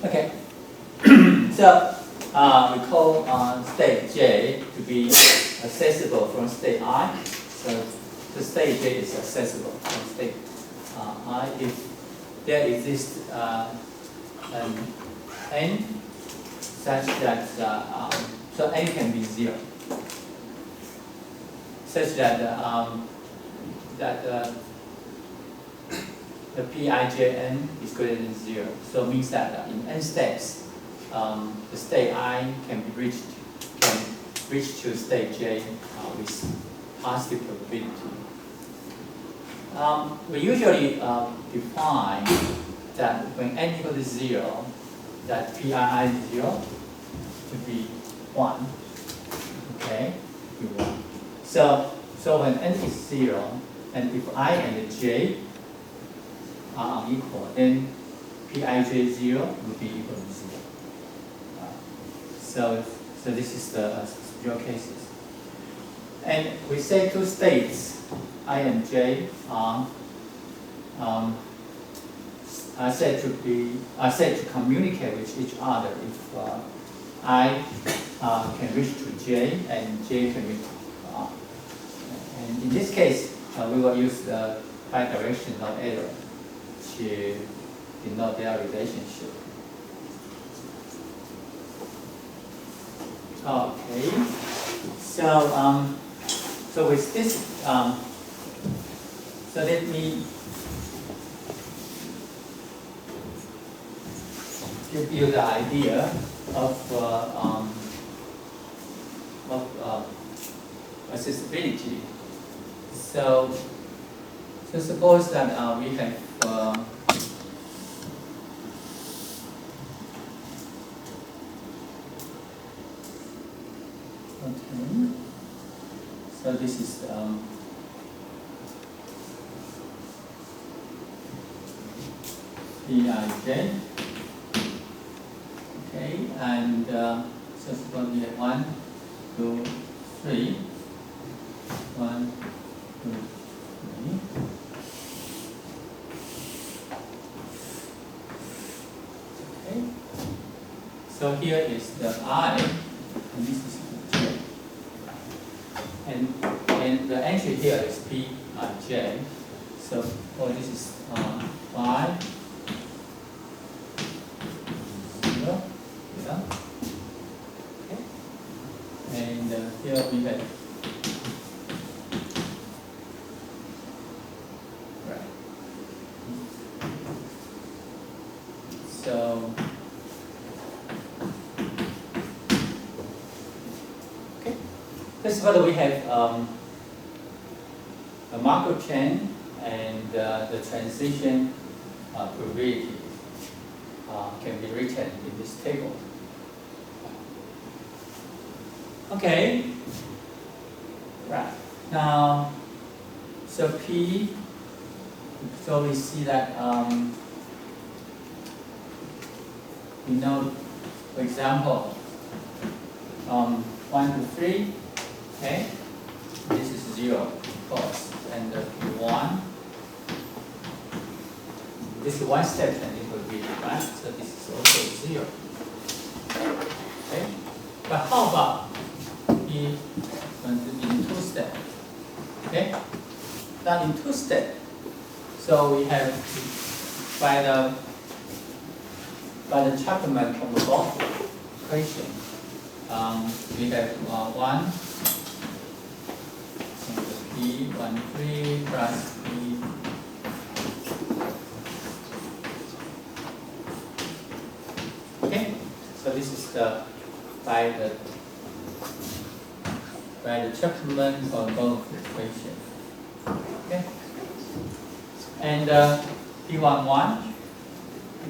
Okay. So we call state J to be accessible from state I. So the state J is accessible from state I if there exists an n such that so n can be 0, such that the Pijn is greater than 0. So it means that in n steps, the state I can reach to state J with positive probability. We usually define that when n equals to 0, that Pii is 0 to be 1. Okay, be 1. So when n is 0, and if I and j are unequal, then Pij0 will be equal to 0. So this is the zero cases. And we say two states, I and j, are said to communicate with each other if I can reach to j and j can reach to r. And in this case, we will use the bidirectional arrow to denote their relationship. Okay, so with this, so let me give you the idea of accessibility. So suppose that we have okay. So this is Pij. Okay, and so suppose we have 1, 2, 3. 1, 2, 3. Okay. So here is the I, and this is the j. And the entry here is Pij. So this is 5, 0, yeah. Okay. And here we have so okay. First of all, we have a Markov chain and the transition probability can be written in this table. Okay. Right. Now, so P. So we see that we know, for example, 1 to 3. Okay. This is 0, of course, and P1. This is one step and it will be right. So this is also 0. Okay. But how about in 2 steps? Okay. Now in 2 steps, so we have by the Chapman from the Bloch equation, we have 1 P13 plus P. Okay, so this is by the Chapman from Bloch equation. Okay, and P11.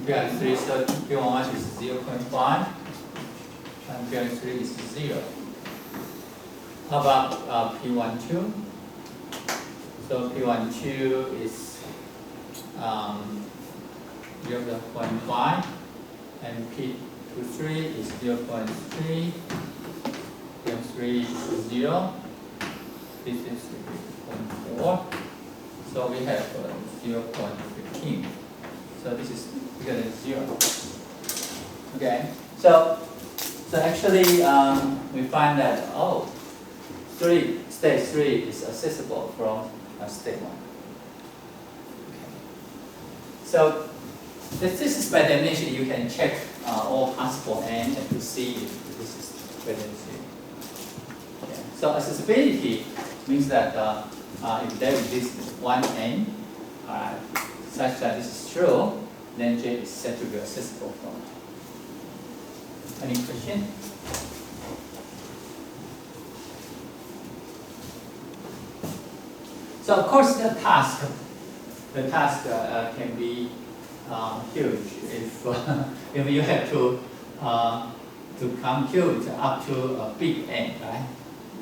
P3, so P11 is 0.5, and P3 is 0. How about P12? So P12 is 0.5, and P23 is 0.3, P3 is 0, this is 0.4, so we have 0.15. So this is bigger than 0. Okay, so actually we find that state 3 is accessible from state 1. Okay. So this is by definition. You can check all possible n and to see if this is better than 0. Okay. So accessibility means that if there exists one n such that this is true, then J is said to be accessible from. Any question? So of course the task can be huge if you have to compute up to a big n, right?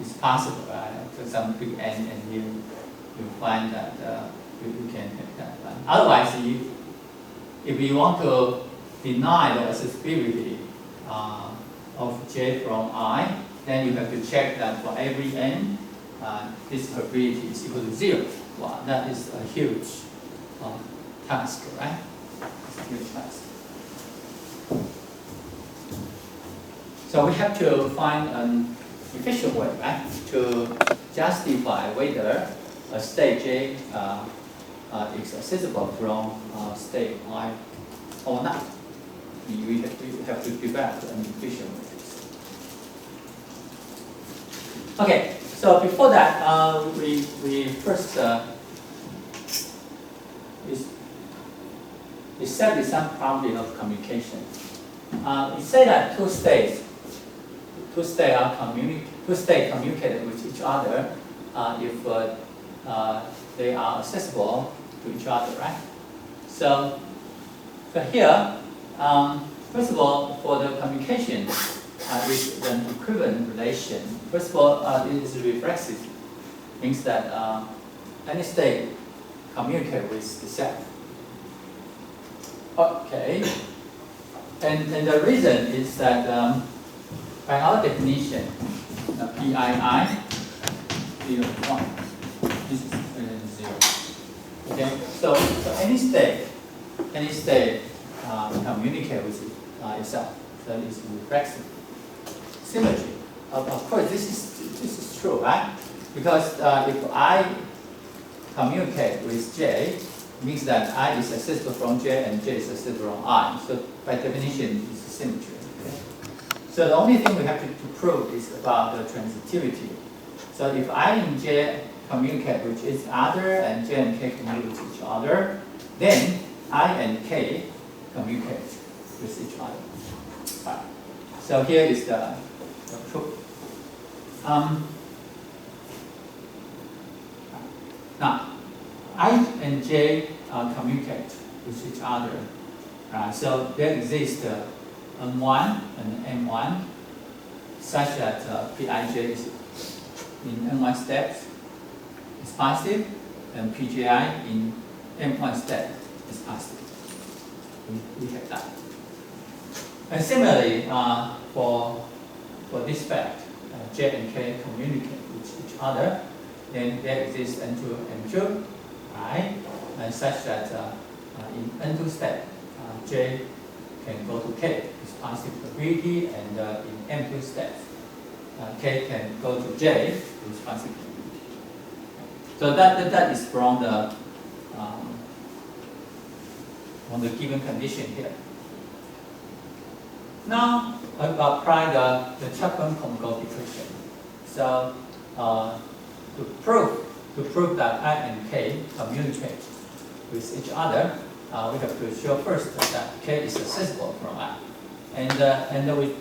It's possible, right? To some big n, and you find that you can have that. Right? Otherwise, if you want to deny the accessibility of J from I, then you have to check that for every n, this probability is equal to 0. Wow, that is a huge task, right? It's a huge task. So we have to find an efficient way, right, to justify whether a state J is accessible from state I or not. We have to develop an efficient way. Okay, so before that, we first establish some problem of communication. We say that two states communicate with each other if they are accessible to each other, right? So here, first of all, for the communication with an equivalent relation, first of all, it is reflexive. Means that any state communicate with the self. Okay, and the reason is that by our definition, PII is 1. This is 0. Okay, so any state communicate with itself. So it's reflexive. Symmetry. Of course, this is true, right? Because if I communicate with J, means that I is accessible from J and J is accessible from I. So by definition, it's symmetry. Okay? So the only thing we have to prove is about the transitivity. So if I and J communicate with each other and J and K communicate with each other, then I and K communicate with each other. Right. So here is the proof. Now, I and J communicate with each other. So there exists N1 and M1 such that Pij is in N1 steps is positive and Pji in M1 step is positive. We have that. And similarly, for this fact, J and K communicate with each other, then there exists N2 and M2, right? And such that in N2 step, J can go to K with positive probability, and in M2 step, K can go to J with positive probability. So that is from the given condition here. Now I apply the Chapman-Combe equation. So to prove that I and K communicate with each other, we have to show first that K is accessible from I, and we,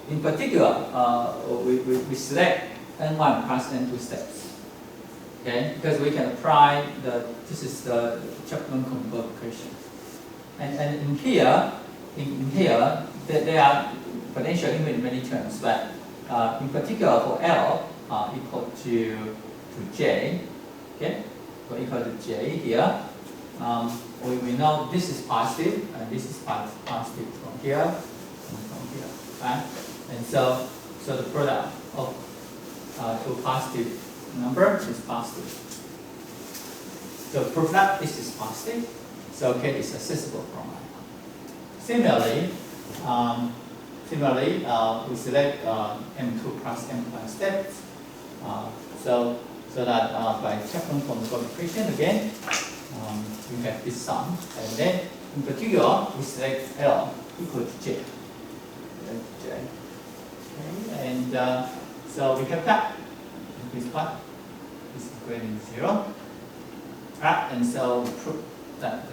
in particular, we select N1 plus N2 steps. Okay, because we can apply this is the Chapman-Combe equation, and in here there are potential limit in many terms, but in particular for L equal to J, okay, so equal to J here. We know this is positive and this is positive from here and from here, right? And so the product of two positive number is positive. So proof that this is positive, so K is accessible from I. Similarly, Similarly, we select M2 plus M1 steps. So that by checking from the equation again, we have this sum. And then in particular, we select L equal to J. Okay. And so we have that. This part is greater than 0. Right, and so we prove that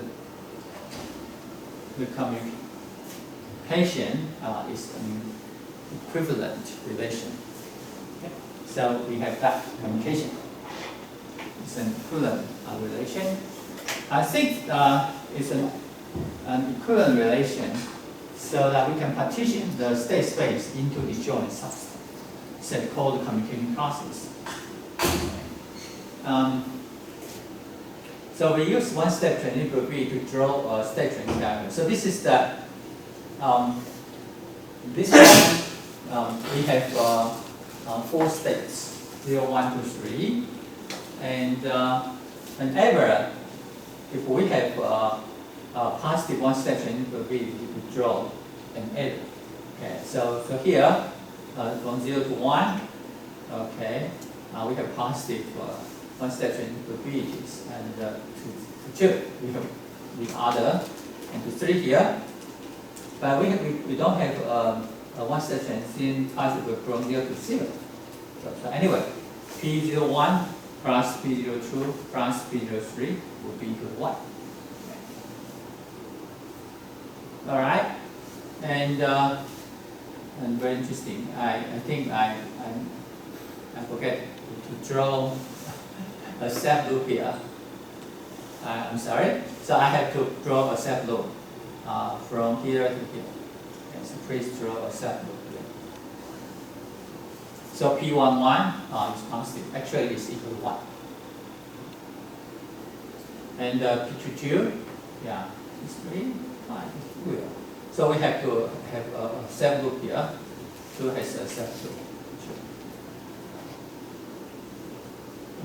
the communication is an equivalent relation. Okay. So we have that communication. It's an equivalent relation. I think it's an equivalent relation so that we can partition the state space into disjoint subsets. So it's called the communication process. So we use one-step training group B to draw a state training diagram. So this is the this one we have 4 states 0, 1, 2, 3, and whenever if we have a positive one-step training group B, we draw an arrow. Okay, so here from 0 to 1, okay, we have positive one-step training group B, and to 2 we have the other, and to 3 here. But we don't have a one-step training positive from 0 to 0. So anyway, P01 plus P02 plus P03 will be equal to 1. All right, and very interesting. I think I forget to draw a step loop here. I'm sorry. So I have to draw a step loop from here to here. Okay, so please draw a step loop here. So P11 is positive. Actually, it's equal to 1. And P22, yeah, it's 3, 5, it's 2. So we have to have a step loop here. 2 has a step loop.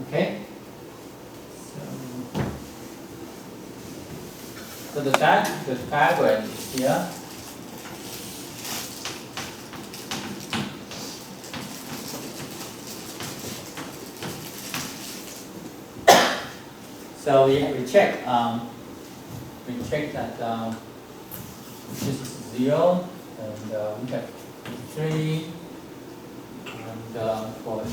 Okay. So the diagram is here. So we check that this is 0, and we have 3, and for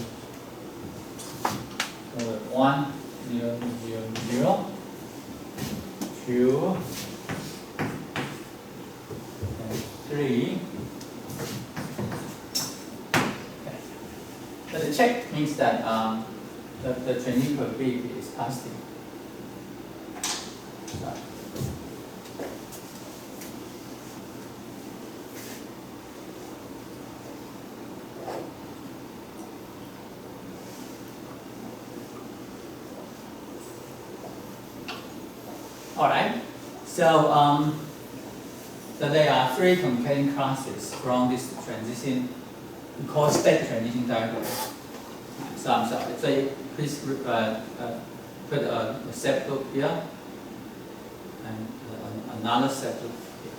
1, 0, 0, 0, 2, and 3. Okay. So the check means that the training probability is positive. All right. So there are 3 communicating classes from this transition. We call state transition diagram. So I'm sorry. So please put a step loop here and another step loop here.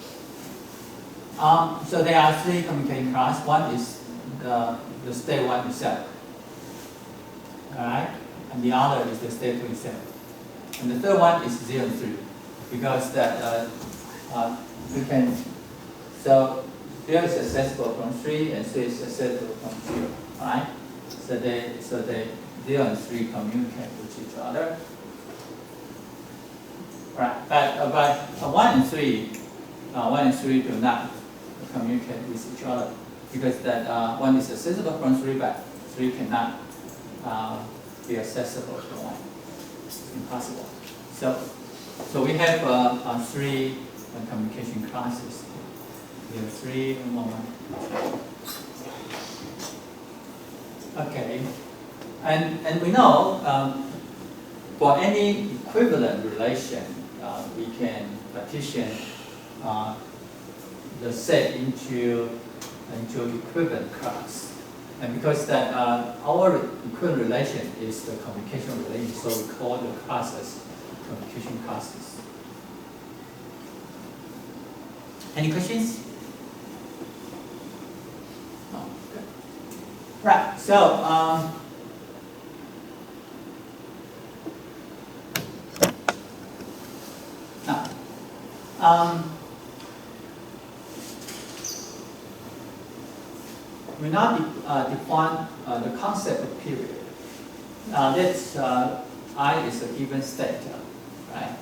So there are 3 communicating classes. One is the state 1 itself. All right. And the other is the state 2 itself. And the third one is 0 and 3. Because that we can, so 0 is accessible from 3 and 3 is accessible from 0, right? So they 0 and 3 communicate with each other, right? But 1 and 3 do not communicate with each other because that 1 is accessible from 3, but 3 cannot be accessible from 1. It's impossible. So we have 3 communication classes. We have 3 and 1. Okay, and we know for any equivalent relation, we can partition the set into equivalent class. And because that our equivalent relation is the communication relation, so we call the classes communication classes. Any questions? So we now define the concept of period. Let's I is a given state, right?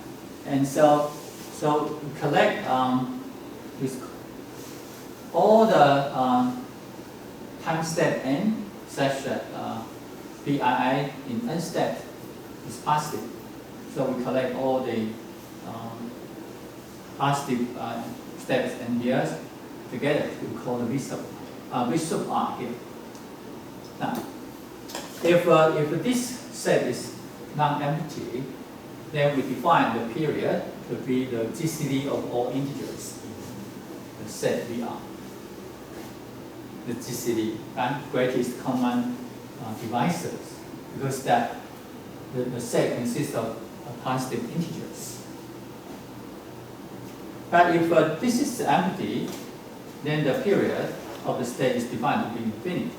And so we collect with all the time step n such that BII in n step is positive. So we collect all the positive steps and years together. We call the V sub R here. Now, if this set is non-empty, then we define the period to be the GCD of all integers in the set VR. The GCD, right? Greatest common divisors, because that the set consists of positive integers. But if this is empty, then the period of the state is defined to be infinity.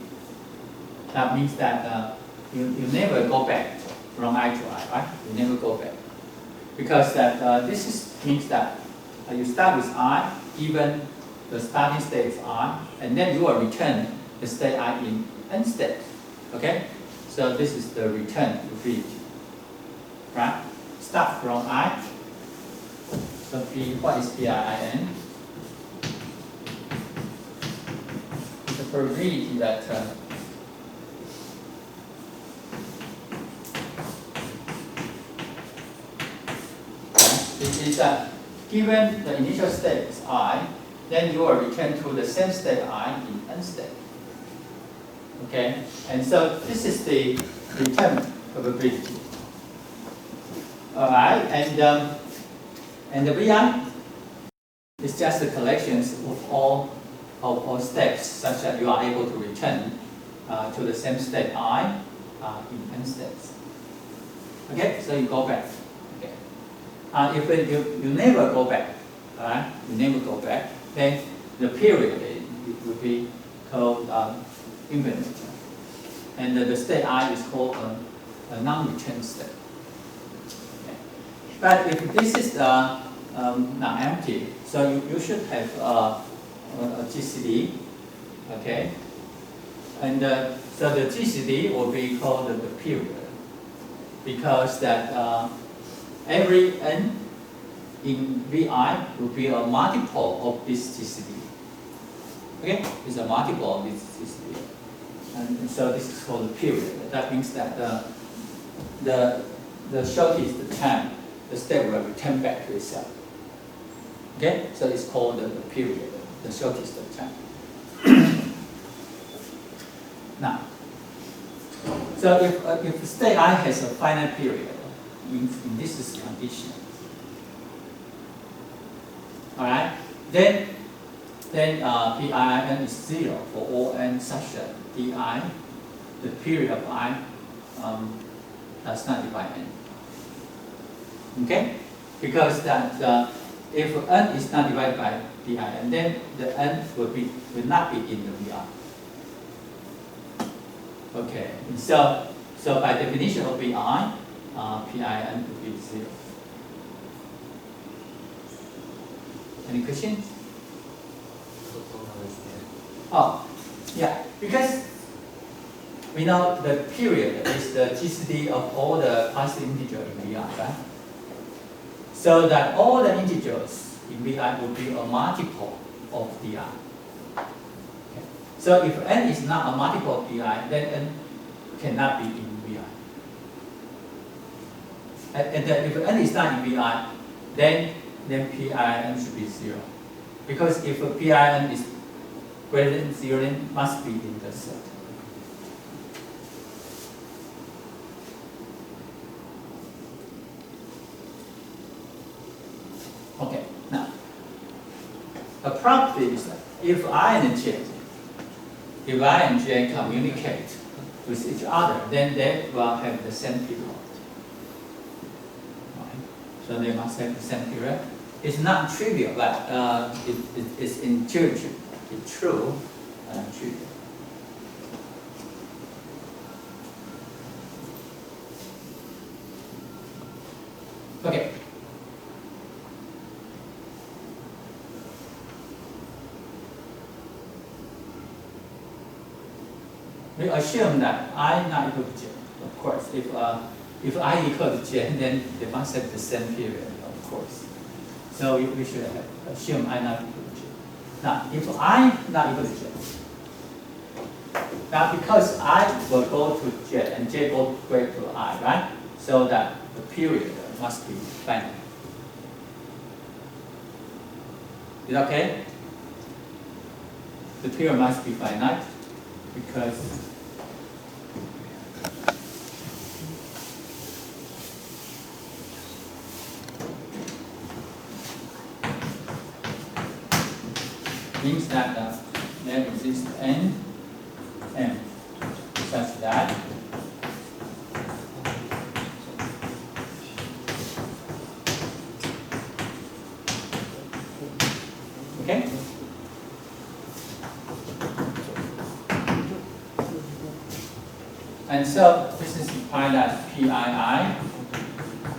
That means that you never go back from I to I, right? You never go back. Because that means that you start with I, given the starting state is I, and then you will return the state I in n step. Okay? So this is the return infinity. Right? Start from I. So P, what is PIIN? The probability that it is that given the initial state is I, then you will return to the same state I in n step. Okay? And so this is the return probability. Alright, and the VI is just the collections of all steps such that you are able to return to the same state I in n steps. Okay, so you go back. Okay. If you never go back, alright, you never go back, then the period it will be called infinite. And the state I is called a non-return state. Okay. But if this is not empty, so you should have a GCD, okay? And so the GCD will be called the period, because that every n in VI will be a multiple of this GCD. Okay, it's a multiple of this GCD, and so this is called the period. That means that the shortest time the state will return back to itself. Okay, so it's called the period, the shortest time. Now, so if state I has a finite period, in this is condition. All right, then PIN is 0 for all n such that DI, the period of I, does not divide n. Okay, because that if n is not divided by DIN, then the n will not be in the VR. Okay, so by definition of VI, PIN will be 0. Any questions? Oh, yeah, because we know the period is the GCD of all the positive integers in VI, right? So that all the integers in VI will be a multiple of DI. Okay. So if n is not a multiple of DI, then n cannot be in VI. And then if n is not in VI, then PIN should be 0. Because if a PIN is greater than 0, then must be in the set. Okay, now, a property is that if I and J communicate with each other, then they will have the same period. Right? So they must have the same period. It's not trivial, but it's intuitive. It's true, trivial. we assume that I not equal to j. Of course, if I equal to j, then they must have the same period, of course. So we should assume I not equal to j. Now, if I not equal to j, now because I will go to j and j go greater to I, right? So that the period must be finite. Is that okay? The period must be finite because means that there exists n m such that okay. And so this is defined as PII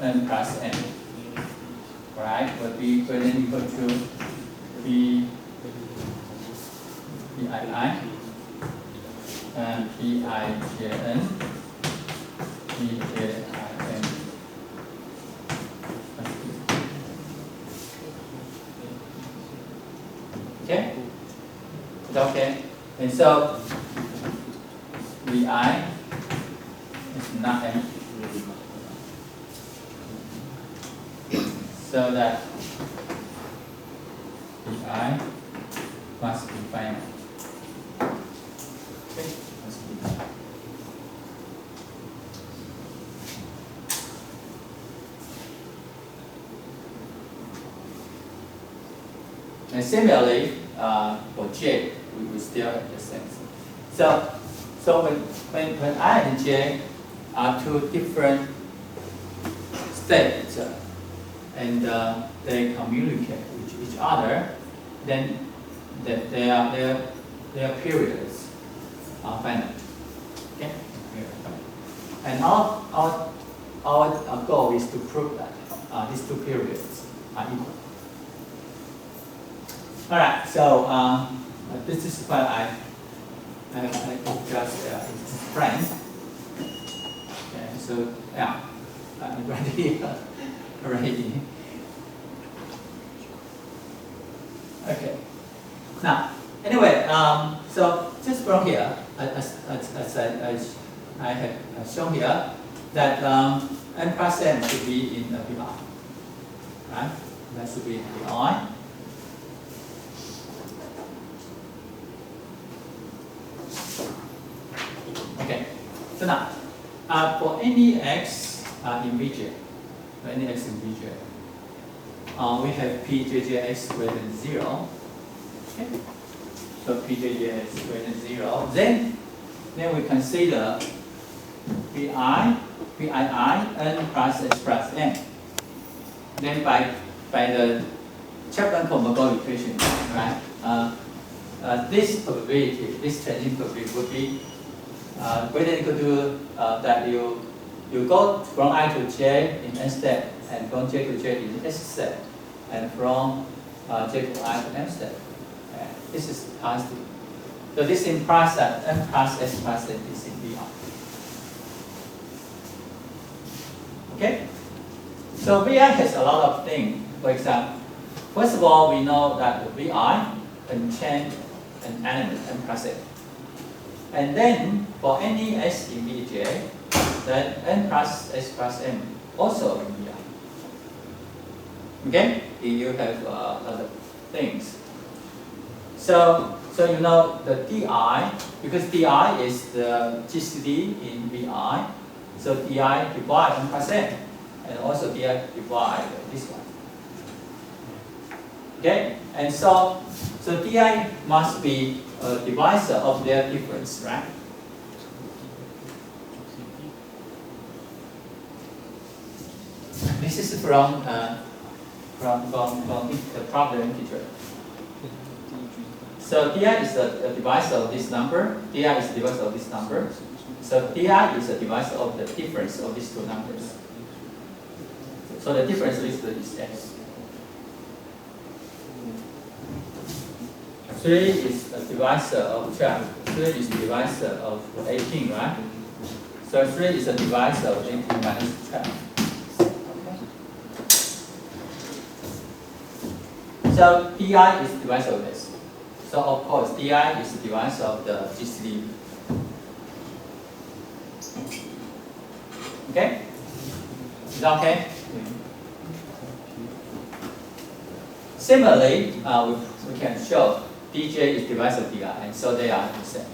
n plus n, right? Will be greater than equal to PII and PIJN, PJIN. Okay? Is that okay? And so VI is not M. So that VI must be finite. Okay? Must be finite. And similarly, for J, we will still have the same. So when I and J are two different states and they communicate with each other, then their periods are finite. Okay? And our goal is to prove that these two periods are equal. All right, so this is what I just explained. Okay, so yeah, I'm ready already. Okay. Now, anyway, so just from here, as I have shown here, that n plus n should be in VI, right? That should be in VI. Okay, so now for any x in Vj, we have pjjx greater than 0. Okay, so pjjx greater than 0. Then we consider pii n plus s plus n. Then by the Chapman-Kolmogorov equation, right? This probability, this transition probability would be greater than equal to that you go from I to j in n step, and from j to j in s step, and from j to I to m step. This is positive. So this implies that n plus s plus n is in VI. Okay? So VI has a lot of things. For example, first of all, we know that VI can change an element n plus n. And then for any s in Vj, then n plus s plus m also in VI. Okay? You have other things. So you know the di, because di is the GCD in VI, so di divide n plus n, and also di divide this one. Okay? And so di must be a divisor of their difference, right? This is from the problem integer. So di is a divisor of this number. Di is a divisor of this number. So di is a divisor of the difference of these two numbers. So the difference listed is s. 3 is a divisor of 12. 3 is the divisor of 18, right? So 3 is a divisor of 18 minus 12. Okay. So DI is the divisor of this. So of course, DI is the divisor of the GCD. Okay? Is that okay? Similarly, we can show DJ is divisor of DI, and so they are the same.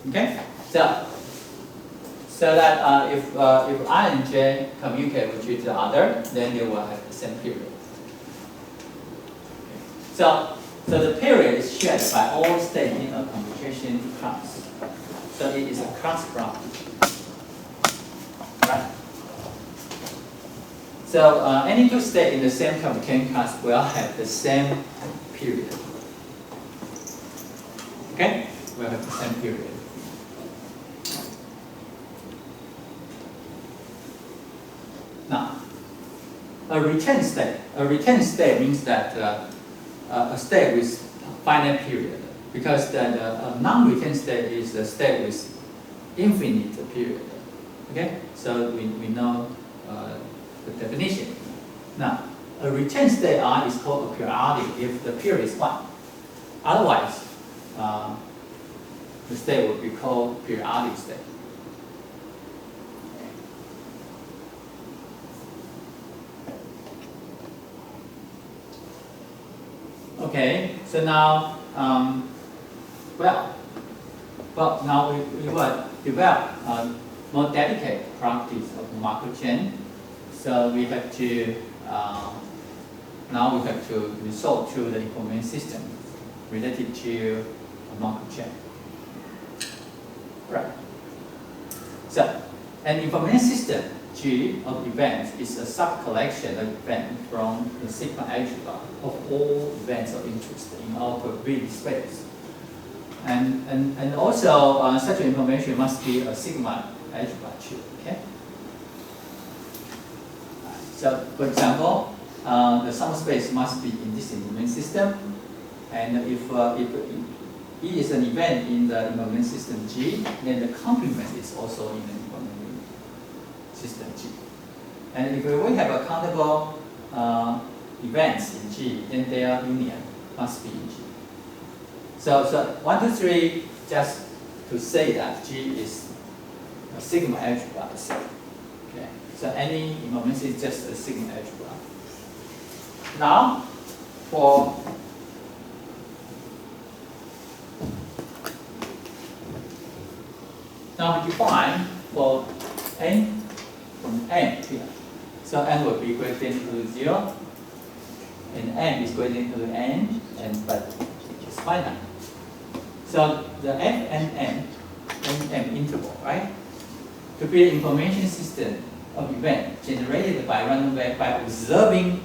Okay, so that if I and J communicate with each other, then they will have the same period. So the period is shared by all states in a computation class. So it is a class property, right? So any two states in the same computation class will have the same period. Okay, will have the same period. Now, a retained state means that a state with finite period, because a non-retained state is a state with infinite period. Okay, so we know the definition. Now, a retained state R is called a periodic if the period is 1. Otherwise, the state would be called periodic state. Okay, so now, now we will develop more dedicated properties of Markov chain. So we have to now we have to resort to the information system related to a Markov chain. Right. So an information system G of events is a sub-collection of events from the sigma algebra of all events of interest in our probability space. And also such information must be a sigma algebra too. Okay. So for example, the subspace must be in this information system, and if E is an event in the information system G, then the complement is also in the information system G. And if we have a countable events in G, then their union must be in G. So 1, 2, 3, just to say that G is a sigma algebra set. Okay. So any information is just a sigma algebra. Now, now we define for n from n here. So n will be greater than 0, and n is greater than n, but it's finite. So the f and n interval, right? To be an information system of event generated by random variable by observing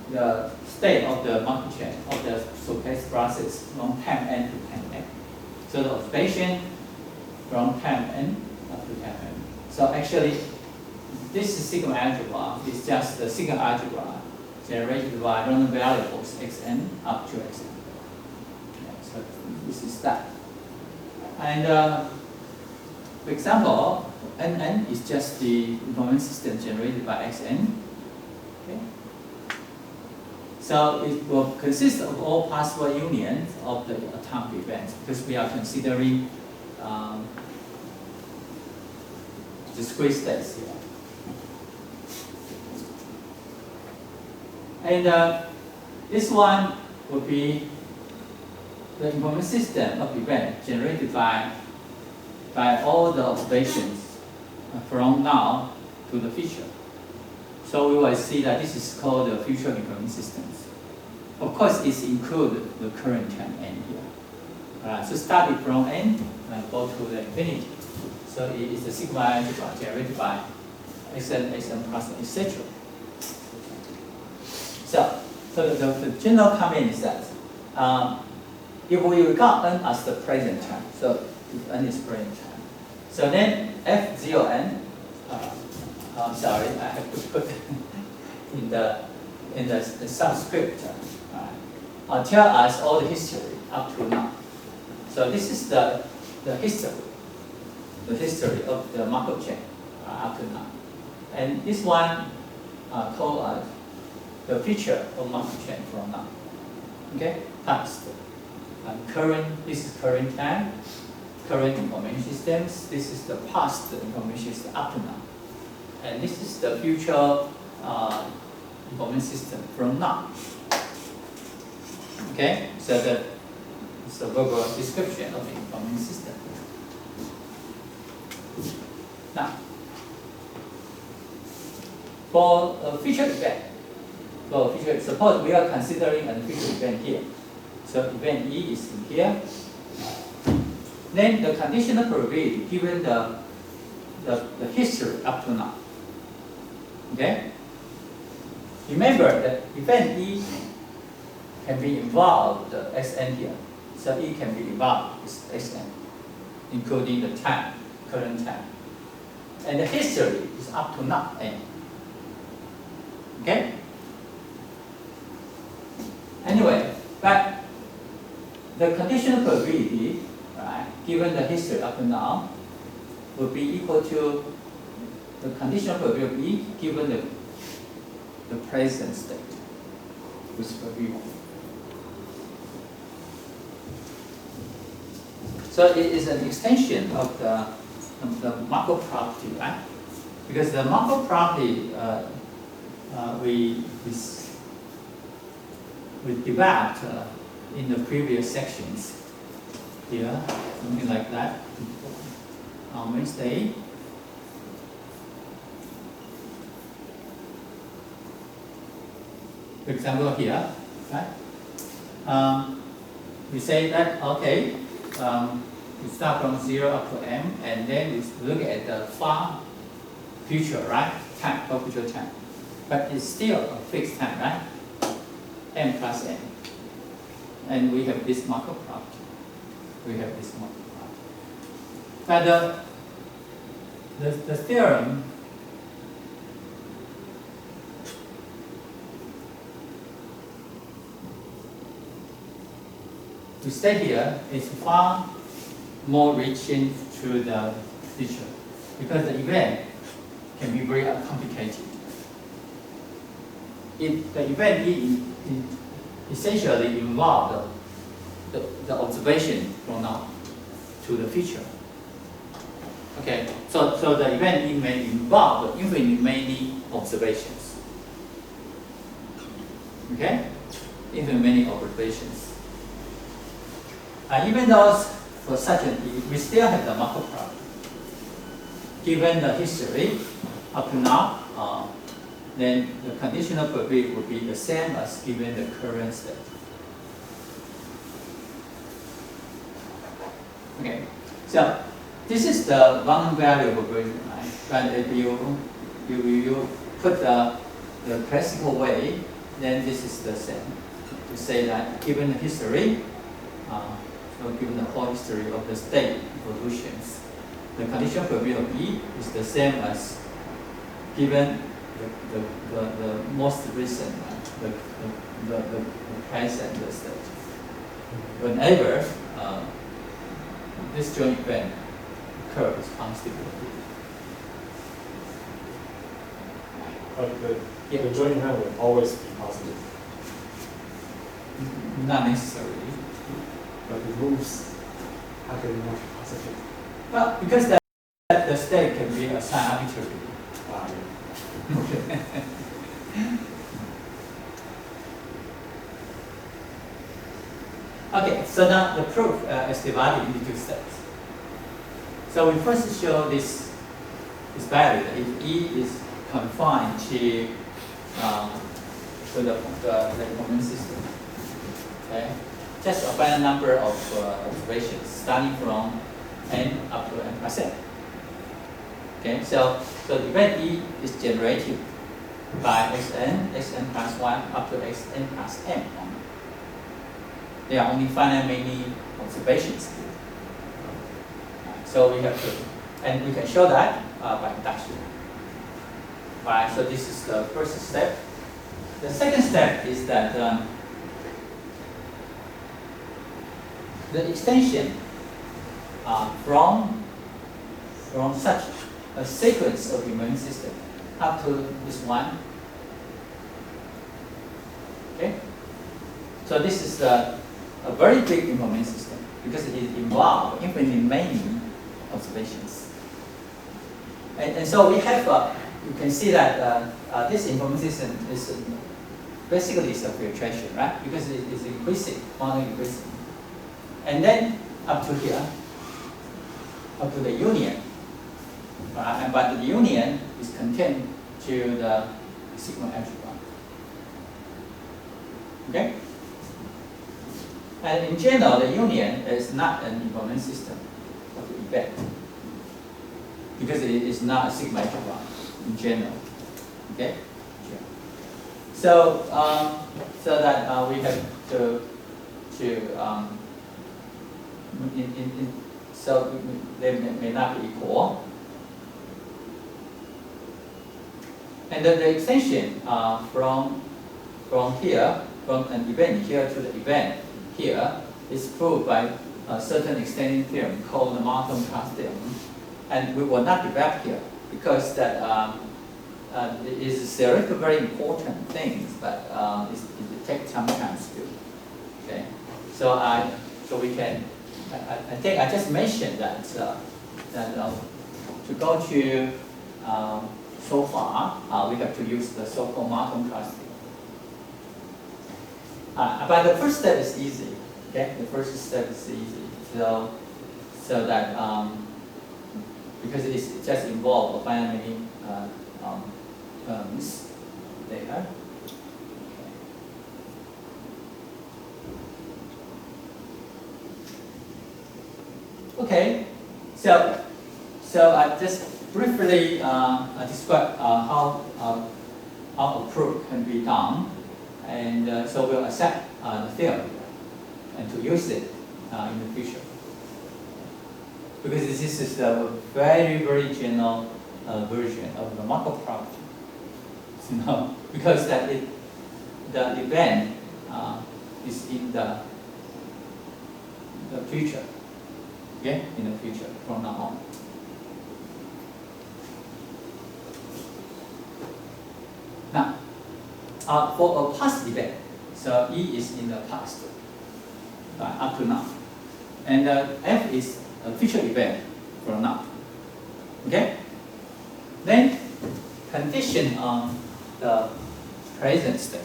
the state of the Markov chain of the stochastic process from time n to time n. So the observation from time n up to time n. So actually, this sigma algebra is just the sigma algebra generated by random variables xn up to xn. Okay, so this is that. And for example, nn is just the information system generated by xn. Okay. So it will consist of all possible unions of the atomic events, because we are considering discrete states here. And this one will be the information system of event generated by all the observations from now to the future. So we will see that this is called the future information systems. Of course, it includes the current time n here. So starting from n, go to the infinity. So it is the sigma algebra generated by xn, xn plus, etc. So the general comment is that if we regard n as the present time, so if n is present time, so then f0n, I'm sorry, I have to put in the subscript tell us all the history up to now. So this is the history of the Markov chain up to now. And this one called the feature of Markov chain from now. Okay, past. Current, this is current time, current information systems. This is the past information system up to now. And this is the future information system from now. Okay, so it's a verbal description of the information system. Now, for a future event, suppose we are considering a future event here. So event E is in here. Then the conditional probability given the history up to now. Okay? Remember that event E can be involved Xn here. So E can be involved with Xn, including the time, current time. And the history is up to now N. Okay? Anyway, but the conditional probability, right, given the history up to now, will be equal to the conditional probability given the present state, which will be 1. So it is an extension of the Markov property, right? Because the Markov property we developed in the previous sections here, something like that, on Wednesday. For example, here, right? We say that, okay, we start from 0 up to m, and then we look at the far future, right? Time, far future time. But it's still a fixed time, right? M plus n. And we have this Markov property. But the theorem to stay here is far more reaching to the future, because the event can be very complicated. The event essentially involved the observation from now to the future. Okay, so the event may involve infinitely many observations. Okay, infinitely many observations. Even though for such an we still have the Markov property. Given the history up to now, then the conditional probability would be the same as given the current state. Okay, so this is the one variable version, right? But if you put the classical way, then this is the same. To say that given the history, or given the whole history of the state evolutions, the conditional probability of E is the same as given the most recent, the present state. Whenever this joint event occurs constantly. But the joint event will always be positive. Not necessarily. But the moves how can it not be positive? Well, because the state can be assigned arbitrarily. Okay. Okay, so now the proof is divided into 2 steps. So we first show this value that if E is confined to the information system. Okay, just a finite number of observations starting from n up to n plus n. Okay, so the event E is generated by xn plus 1 up to xn plus m. There are only finite many observations here. So we have to, and we can show that by induction. Right, so this is the first step. the second step is that the extension from such a sequence of immune system up to this one. Okay, so this is a very big information system because it involves infinitely many observations. And so we have, you can see that this information system is basically is a filtration, right? Because it is increasing, only increasing. And then up to here, up to the union. But the union is contained to the sigma algebra. Okay? And in general, the union is not an information system of the event because it is not a sigma algebra in general. Okay? So, so that we have to so they may not be equal. And then the extension from here, from an event here to the event here, is proved by a certain extending theorem called the monotone class theorem. And we will not develop here because that it is theoretically very important things, but it takes some time to do. Okay, so we can. I think I just mentioned that to go to so far, we have to use the so-called monotone class theorem. But the first step is easy. Okay, the first step is easy. So that because it just involves finally terms there. Okay, so I just briefly describe how a proof can be done, and so we'll accept the theorem and to use it in the future. Because this is a very, very general version of the Markov property. You know, because that the event is in the future. Okay, in the future from now on. Now, for a past event, so E is in the past up to now, and F is a future event from now. Okay. Then condition on the present state.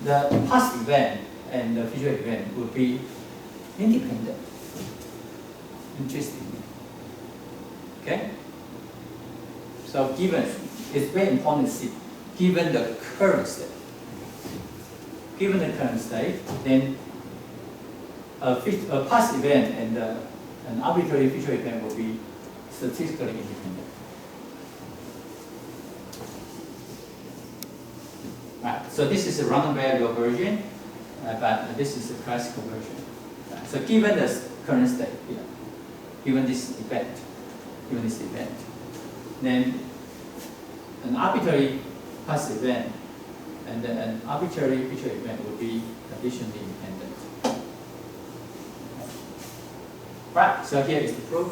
The past event and the future event will be independent. Interesting. Okay? So given, it's very important to see, given the current state. Given the current state, then a past event and an arbitrary future event will be statistically independent. Right. So this is a random variable version, but this is a classical version. So given the current state here, given this event, then an arbitrary past event and an arbitrary future event will be conditionally independent. Right, so here is the proof.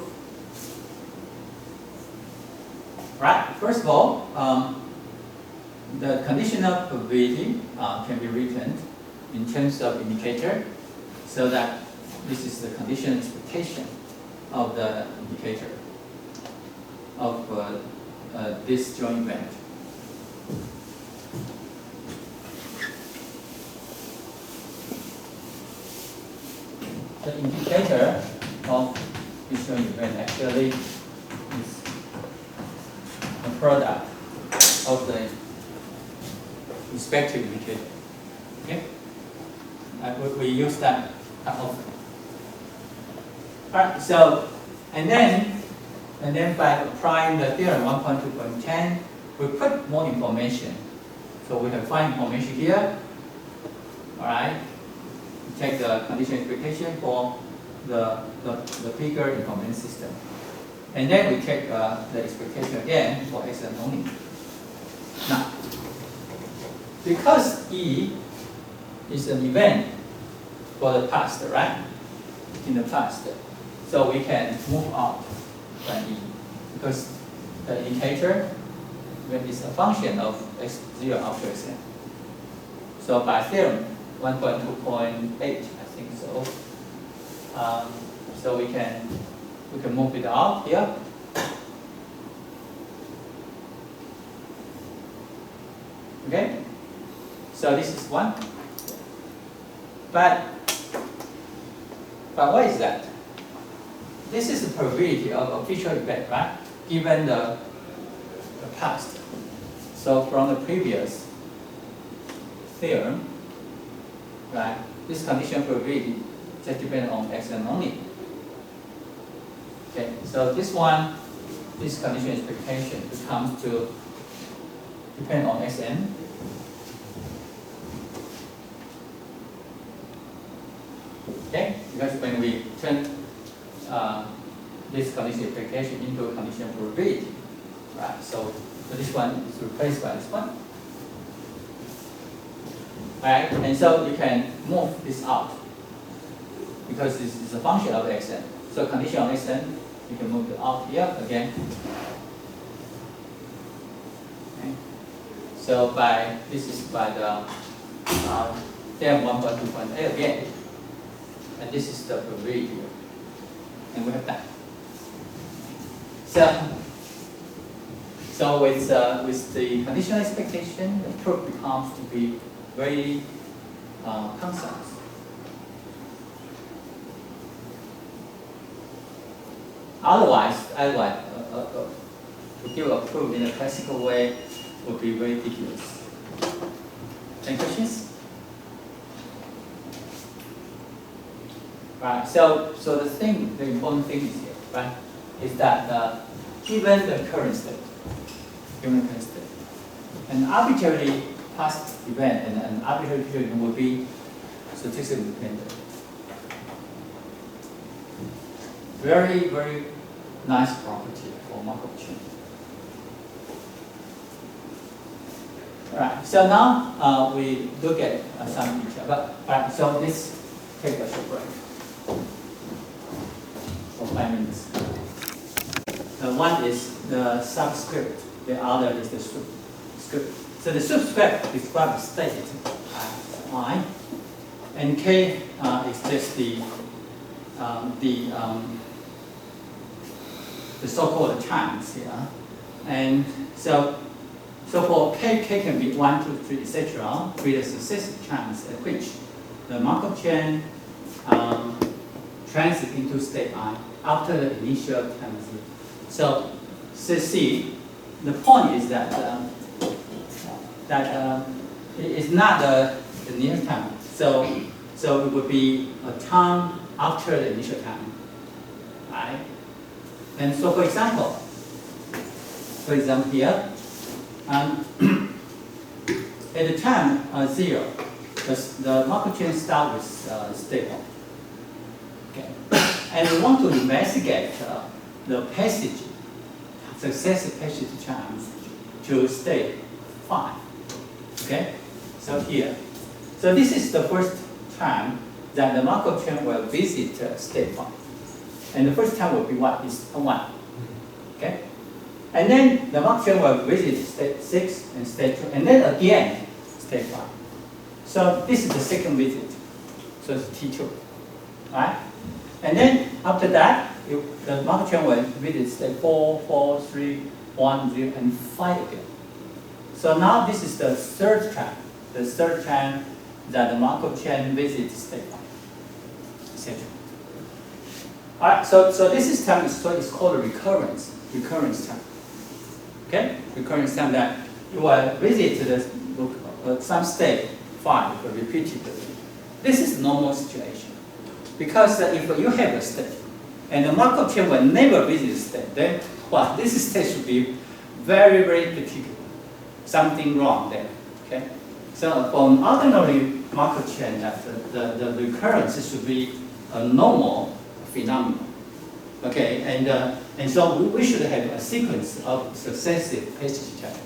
Right, first of all, the conditional probability can be written in terms of indicator, so that this is the conditional expectation of the indicator of this joint event. The indicator of this joint event actually is a product of the respective indicator. Okay? We use that often. Alright, so and then by applying the theorem 1.2.10, we put more information. So we have 5 information here. Alright. We take the condition expectation for the bigger information system. And then we take the expectation again for X and only. Now, because E is an event for the past, right? In the past. So we can move out from E because the indicator is a function of x0 after xn. So by theorem 1.2.8, I think so. So we can move it out here. Okay. So this is one. But what is that? This is the probability of a future event, right? Given the past. So from the previous theorem, right? This condition probability just depends on xn only. Okay. So this one, this condition expectation becomes to depend on xn. Okay, because when we turn this condition expectation into a condition probability, right? So this one is replaced by this one. Alright, and so you can move this out because this is a function of xn. So condition of xn, you can move it out here again. Okay. So this is by the theorem 1.2.8 again. And this is the probability here. And we have that. So with the conditional expectation, the proof becomes to be very concise. Otherwise, to give a proof in a classical way would be very ridiculous. Any questions? Right. So the important thing is here, right, is that given the current state, an arbitrary past event and an arbitrary future event will be statistically dependent. Very, very nice property for Markov chain. All right. So now we look at some detail. But so let's take a short break. For 5 minutes. One is the subscript, the other is the subscript. So the subscript describes the state I, and K is just the so-called times here. And so for K can be 1, 2, 3, etc. with the successive times at which the Markov chain transit into state I after the initial time zero. So see, the point is that it is not the near time. So it would be a time after the initial time, right? And so for example here, at the time 0, the Markov chain starts with state 1. Okay. And we want to investigate the passage, successive passage times to state 5. Okay? So here. So this is the first time that the Markov chain will visit state 5. And the first time will be what? Is 1. Okay? And then the Markov chain will visit state 6 and state 2, and then again state 5. So this is the second visit. So it's T2. Right? And then after that, the Markov chain will visit state 4, 4, 3, 1, 0, and 5 again. So now this is the third time. The third time that the Markov chain visits state 5, etc. All right. So this is time. So it's called a recurrence. Recurrence time. Okay. Recurrence time that you will visit some state 5 repeatedly. This is normal situation. Because if you have a state, and the Markov chain will never visit the state, then this state should be very, very particular. Something wrong there. Okay? So for an ordinary Markov chain, the recurrence should be a normal phenomenon. Okay, and so we should have a sequence of successive passage times.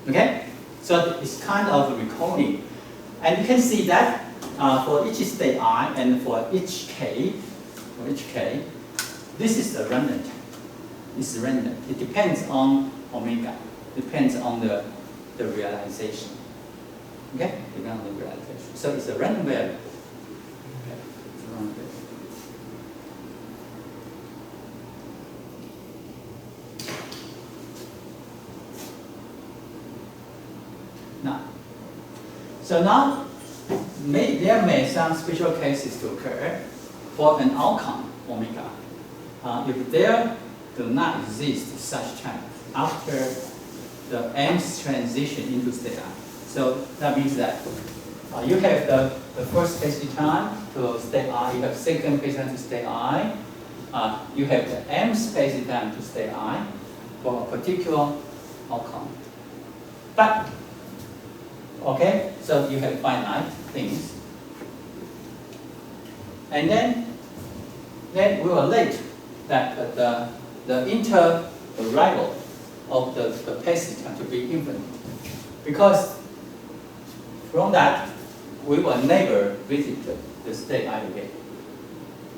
Okay? So it's kind of recording. And you can see that for each state I and for each k, this is the random time. It's random. It depends on omega. Depends on the realization. Okay? Depends on the realization. So it's a random variable. Okay. It's a random variable. Now, there may some special cases to occur for an outcome omega. If there do not exist such time after the m's transition into state I. So that means that you have the first phase time to state I, you have second phase time to state I, you have the m's phase time to state I for a particular outcome. But okay, so you have finite things. And then we will relate that the inter-arrival of the passage time to be infinite. Because from that, we will never visit the state I again.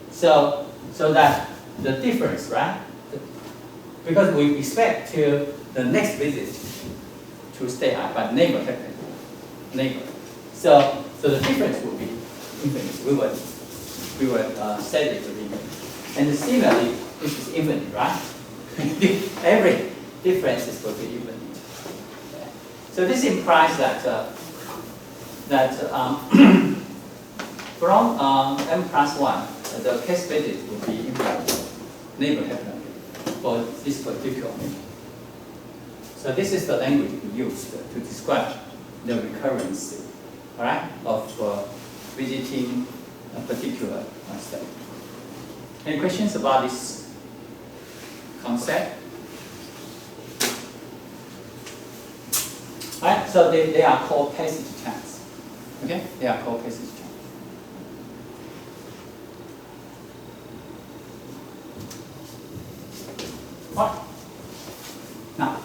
So that the difference, right? Because we expect to the next visit to state I, but never happen. Never. So the difference will be infinite. We will set it to be infinite. And similarly, this is infinite, right? Every difference is going to be infinite. Okay. So this implies that from m+1, the case basis will be infinite. Never happen for this particular method. So this is the language we used to describe the recurrence, all right, of visiting a particular step. Any questions about this concept? All right, so they are called passage times. Okay, they are called passage times. What? Now,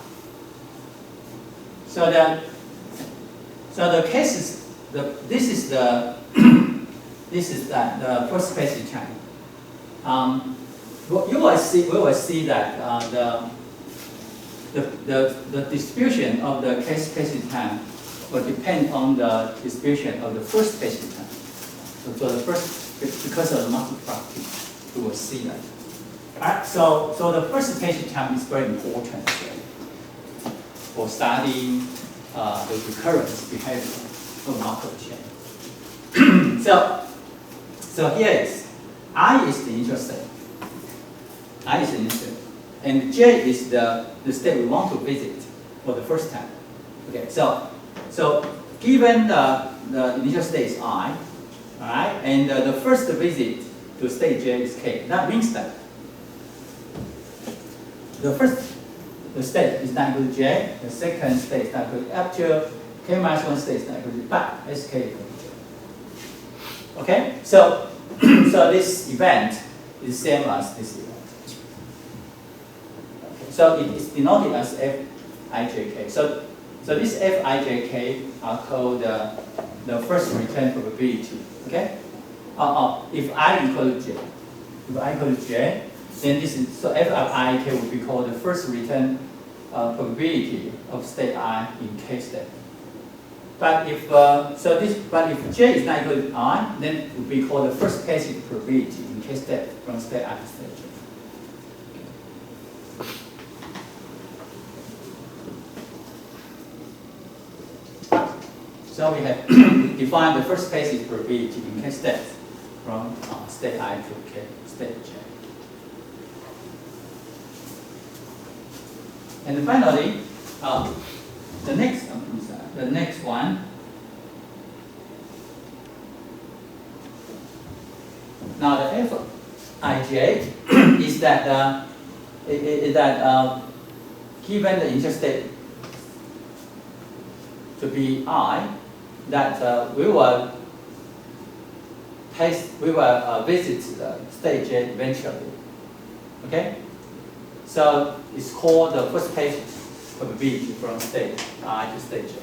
so the cases, this is the first passage time. We will see that the distribution of the case passage time will depend on the distribution of the first passage time. So the first, because of the multiplication, we will see that. Alright, so the first passage time is very important for studying the recurrence behavior of Markov chain. So here is I is the initial state. I is the initial state. And J is the state we want to visit for the first time. Okay, so given the initial state is I, alright, and the first visit to state J is K, that means that the state is not equal to J, the second state is not equal to up to K-1 state is not equal to, but SK equal to J. Okay, so this event is the same as this event. Okay, so it is denoted as Fijk. So this Fijk are called the first return probability. Okay, if I equal to J, then this is so F of I K would be called the first return probability of state I in K step. But if if J is not equal to I, then it would be called the first passage probability in K step from state I to state J. So we have defined the first passage probability in K step from state I to K state J. And finally, the next one. Now the Fij is that given the interstate to be I, that we will visit the state J eventually. Okay. So it's called the first passage probability from state I to state j.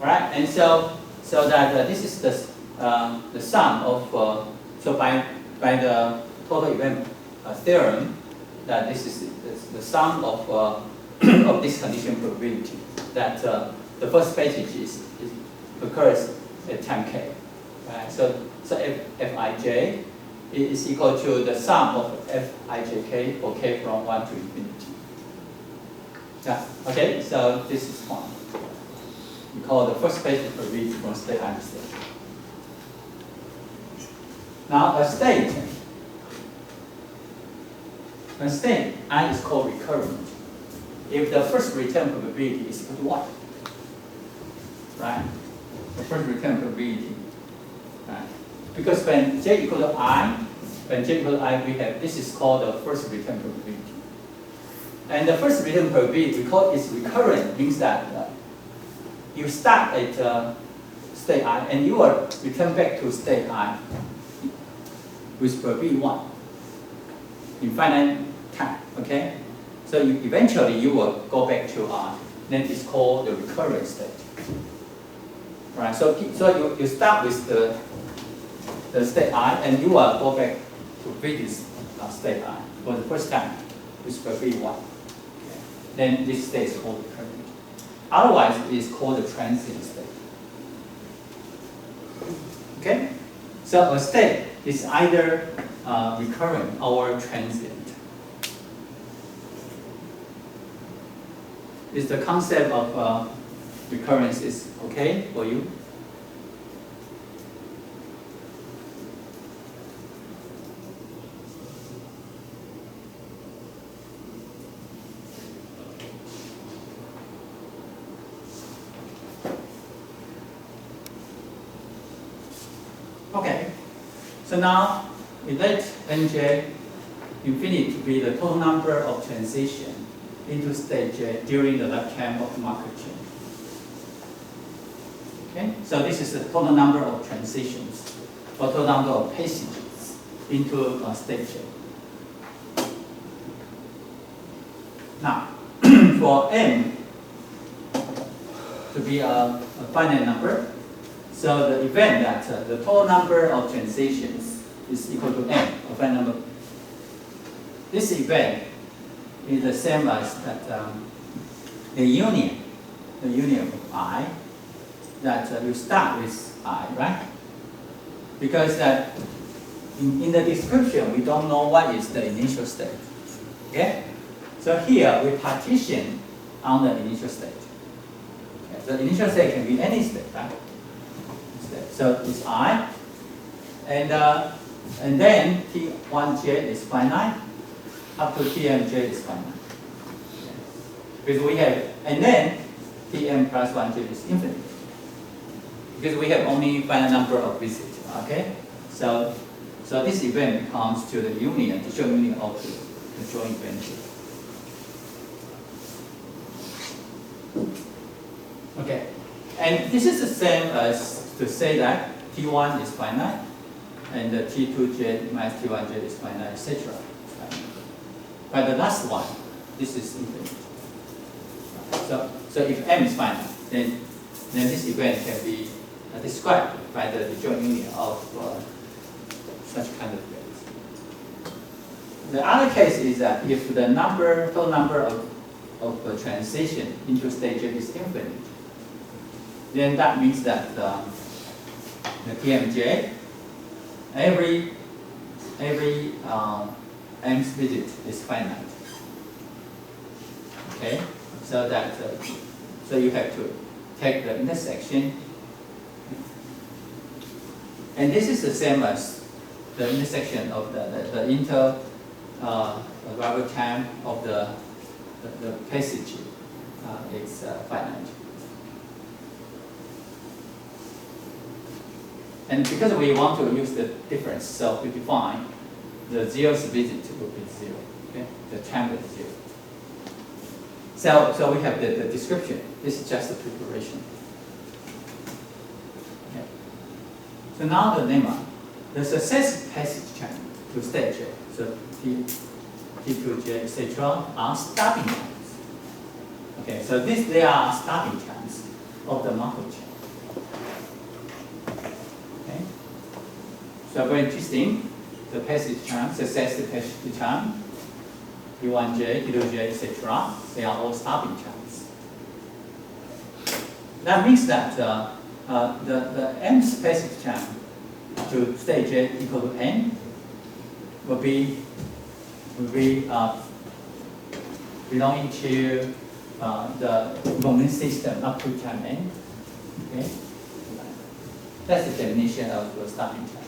Right, and so that this is the sum of so by the total event theorem, that this is the sum of of this condition probability that the first passage occurs at time k. Right, so Fij is equal to the sum of Fijk for k from 1 to infinity. Yeah. Okay, so this is one. We call the first passage probability from state I to state. Now a state I is called recurrent if the first return probability is equal to 1. Right? The first return probability. Right? Because when j equal to I, we have this is called the first return probability. And the first return probability we call is recurrent means that you start at state I and you will return back to state I with probability 1 in finite time. Okay, so eventually you will go back to I. Then it's called the recurrent state. Right. So you start with the state I and you will go back to previous state I for the first time with probability 1. Okay. Then this state is called recurrent. Otherwise, it is called the transient state. Okay? So a state is either recurrent or transient. Is the concept of recurrence is okay for you? Okay, so now we let Nj infinity to be the total number of transition into state J during the lifetime of the market chain. Okay, so this is the total number of transitions or total number of passages into state J. Now, for n to be a finite number, so the event that the total number of transitions is equal to n, a finite number. This event is the same as that the union of I, that you start with I, right? Because that in the description we don't know what is the initial state. Okay? So here we partition on the initial state. Okay? The initial state can be any state, right? So it's I, and then T1j is finite, up to Tmj is finite. Okay. Because we have, and then Tm plus 1j is infinite. Because we have only finite number of visits. Okay, so this event becomes to the union, the joint union of the joint venture. Okay, and this is the same as to say that T1 is finite, and the T2j minus T1j is finite, etc. But the last one, this is infinite. So if M is finite, then this event can be described by the joint union of such kind of events. The other case is that if the total number of transition into state J is infinite, then that means that the Tmj, every m's visit is finite. Okay, so that so you have to take the intersection, and this is the same as the intersection of the arrival time of the passage is finite. And because we want to use the difference, so we define the zeroth visit will be 0. Okay, the time is 0. So we have the description. This is just the preparation. Okay. So now the lemma, the successive passage time to state J. So T2J, etc. are stopping times. Okay, so they are stopping times of the macro chain. Okay, so very interesting. The passage time, successive passage time, T1J, T2J, etc. They are all stopping times. That means that the nth passage time to state J equal to n will be belonging to the moment system up to time n. Okay, that's the definition of the stopping time.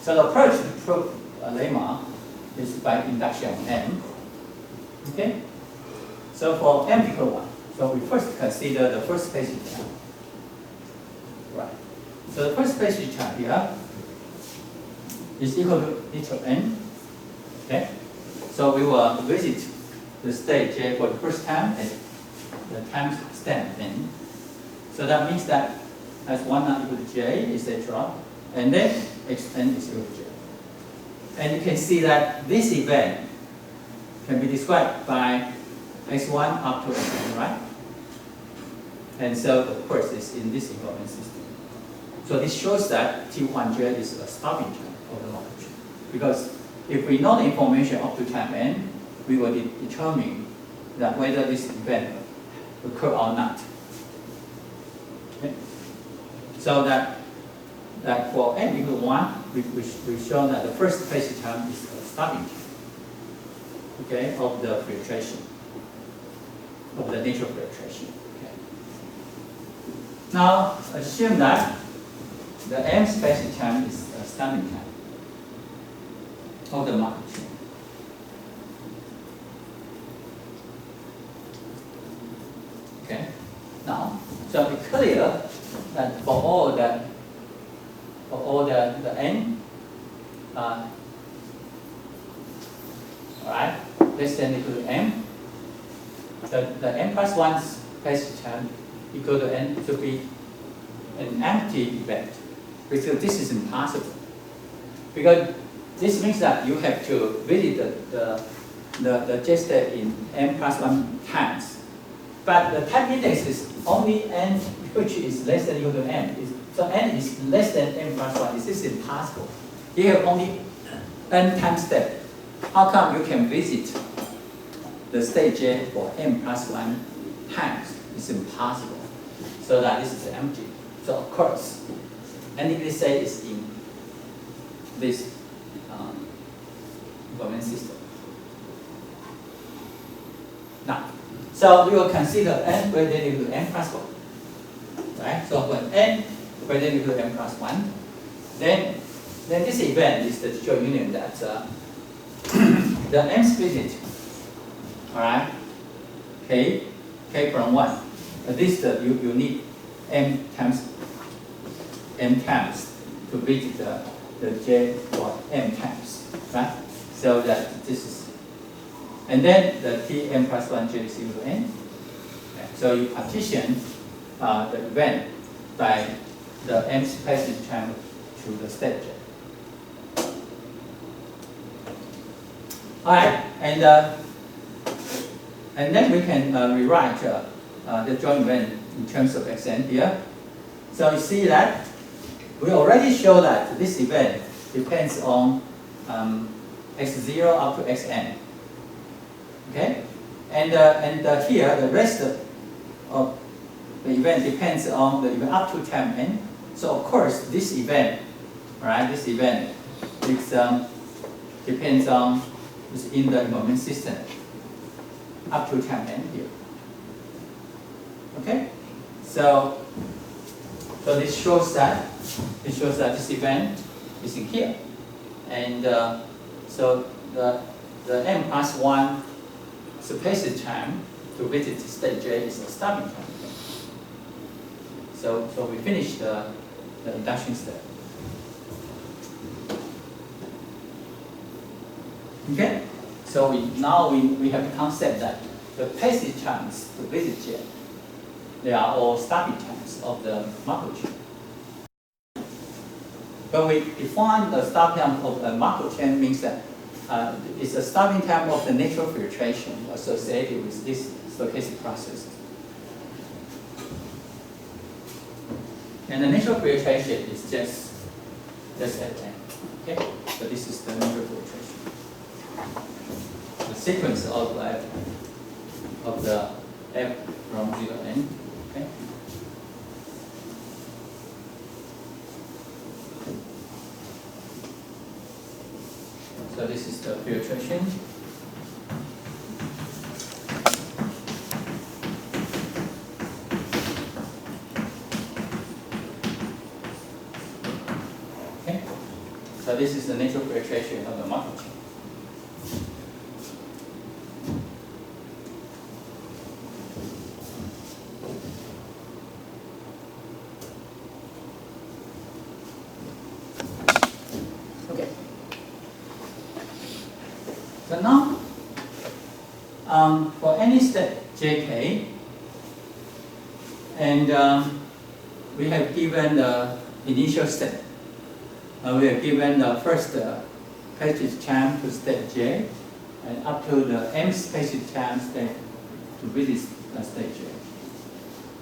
So the approach to prove a lemma is by induction of m. Okay, so for m equal 1, so we first consider the first passage time. Right. So the first passage time here is equal to literal n. Okay. So we will visit the state J for the first time at the time stamp n. So that means that as 1 not equal to j, etc. And then xn is equal to j. And you can see that this event can be described by x1 up to xn, right? And so of course it's in this information system. So this shows that T1J is a stopping time of the model tree. Because if we know the information up to time n, we will determine that whether this event occur or not. Okay? So that for n equal to 1, we've shown that the first passage time is a stopping time, okay, of the filtration, of the natural filtration. Okay. Now assume that the mth passage time is a stopping time of the market chain. Okay. Now, so it's clear that for all the n, all right, less than equal to m, the n plus 1 passage time equal to n should be an empty event, because this is impossible. Because this means that you have to visit the j state in n plus 1 times. But the time index is only n, which is less than equal to n. So n is less than n plus 1. This is impossible. You have only n time step. How come you can visit the state j for n plus 1 times? It's impossible. So that this is empty. So of course, anything say is in this domain system. Now, so we will consider n greater than equal to n plus 1. Right? So when n greater than equal to n plus 1, then this event is the joint union that the nth visit, all right, k from 1. At least you need m times to visit the j for m times, right? So that this is, and then the t m plus 1 j is equal to n. Okay. So you partition the event by the mth passage time to the state j. All right, and then we can rewrite the joint event in terms of xn here. So you see that we already show that this event depends on x0 up to xn. Okay, and here the rest of the event depends on the event up to time n. So of course this event, right? This event is depends on is in the moment system up to time n here. Okay, so this shows that this event is in here, and so the n plus 1 passage time to visit state j is a stopping time. So we finish the induction step. Okay, so we have the concept that the passage times to visit j, they are all stopping times of the macro chain. When we define the stop time of the macro chain, means that is the starting time of the natural filtration associated with this stochastic process. And the natural filtration is just at n. Okay, so this is the natural filtration. The sequence of the f from 0 to n. Okay. So this is the filtration. Okay. So this is the natural filtration of the market chain. Okay. So now, for any state jk, and we have given the initial state. We have given the first passage time to state j, and up to the mth passage time state to visit state j.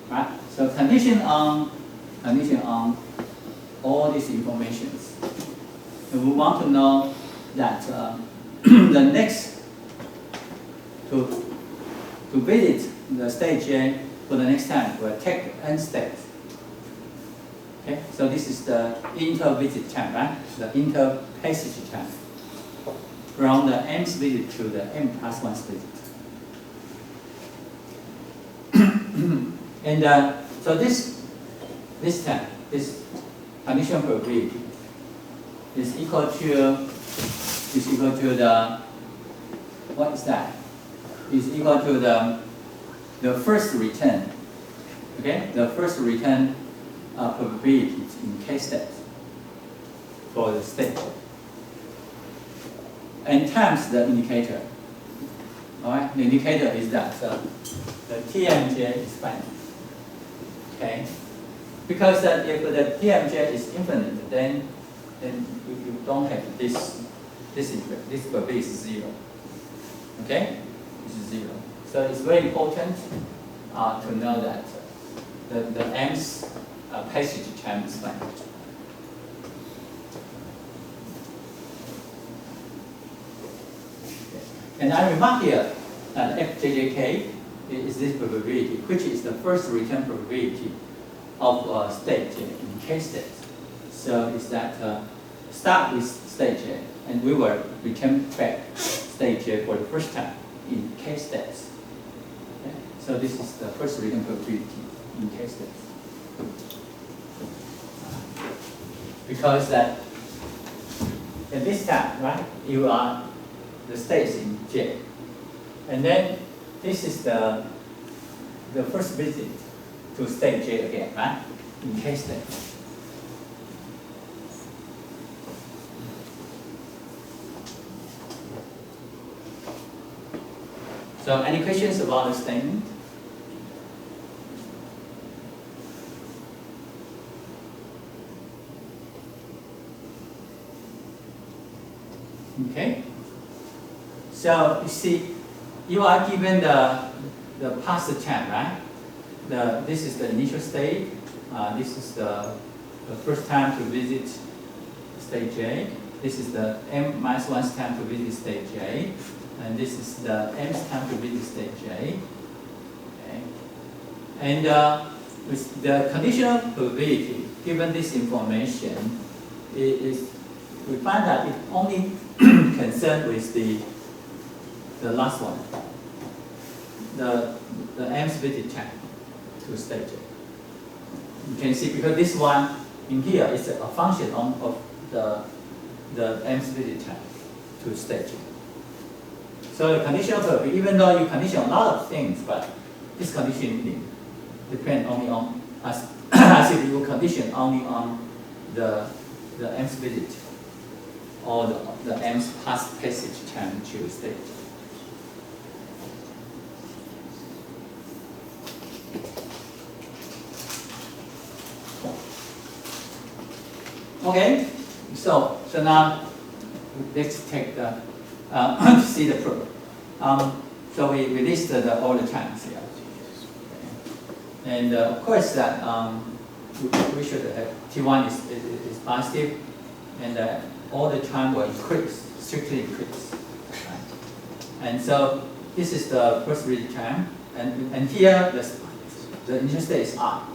Right? So condition on all these informations. And we want to know that the next to visit the state j for the next time will take n steps. Okay, so this is the inter-visit time, right? The inter-passage time from the mth visit to the m plus 1 visit. And so this time, this condition probability is equal to the, what is that? Is equal to the first return. Okay, the first return probabilities in k steps for the state, and times the indicator. All right, the indicator is that the TMJ is finite. Okay, because if the TMJ is infinite, then you don't have this probability is 0. Okay, this is 0. So it's very important to know that the m's passage time is finite. And I remark here that fjjk is this probability, which is the first return probability of state j in k steps. So it's that start with state j, and we will return back state j for the first time in k steps. Okay? So this is the first return probability in k steps. Because that at this time, right, you are the states in j, and then this is the first visit to state j again, right, in k steps. So any questions about the statement? Okay. So you see, you are given the past time, right? This is the initial state. This is the first time to visit state j. This is the m minus 1's time to visit state j, and this is the m's time to visit state j. Okay. And with the conditional probability, given this information, we find that it only concerned with the last one, the m's visit time to state j. You can see because this one in here is a function of the m's visit time to state j. So the conditional probability, even though you condition a lot of things, but this conditioning depends only on as if you condition only on the m's visit or the m's past passage time to state. Okay, so now let's take the to see the proof. So we listed all the times here. And of course that we should have T1 is positive, and all the time will increase, strictly increase. Right? And so this is the first real time, and here the initial state is I.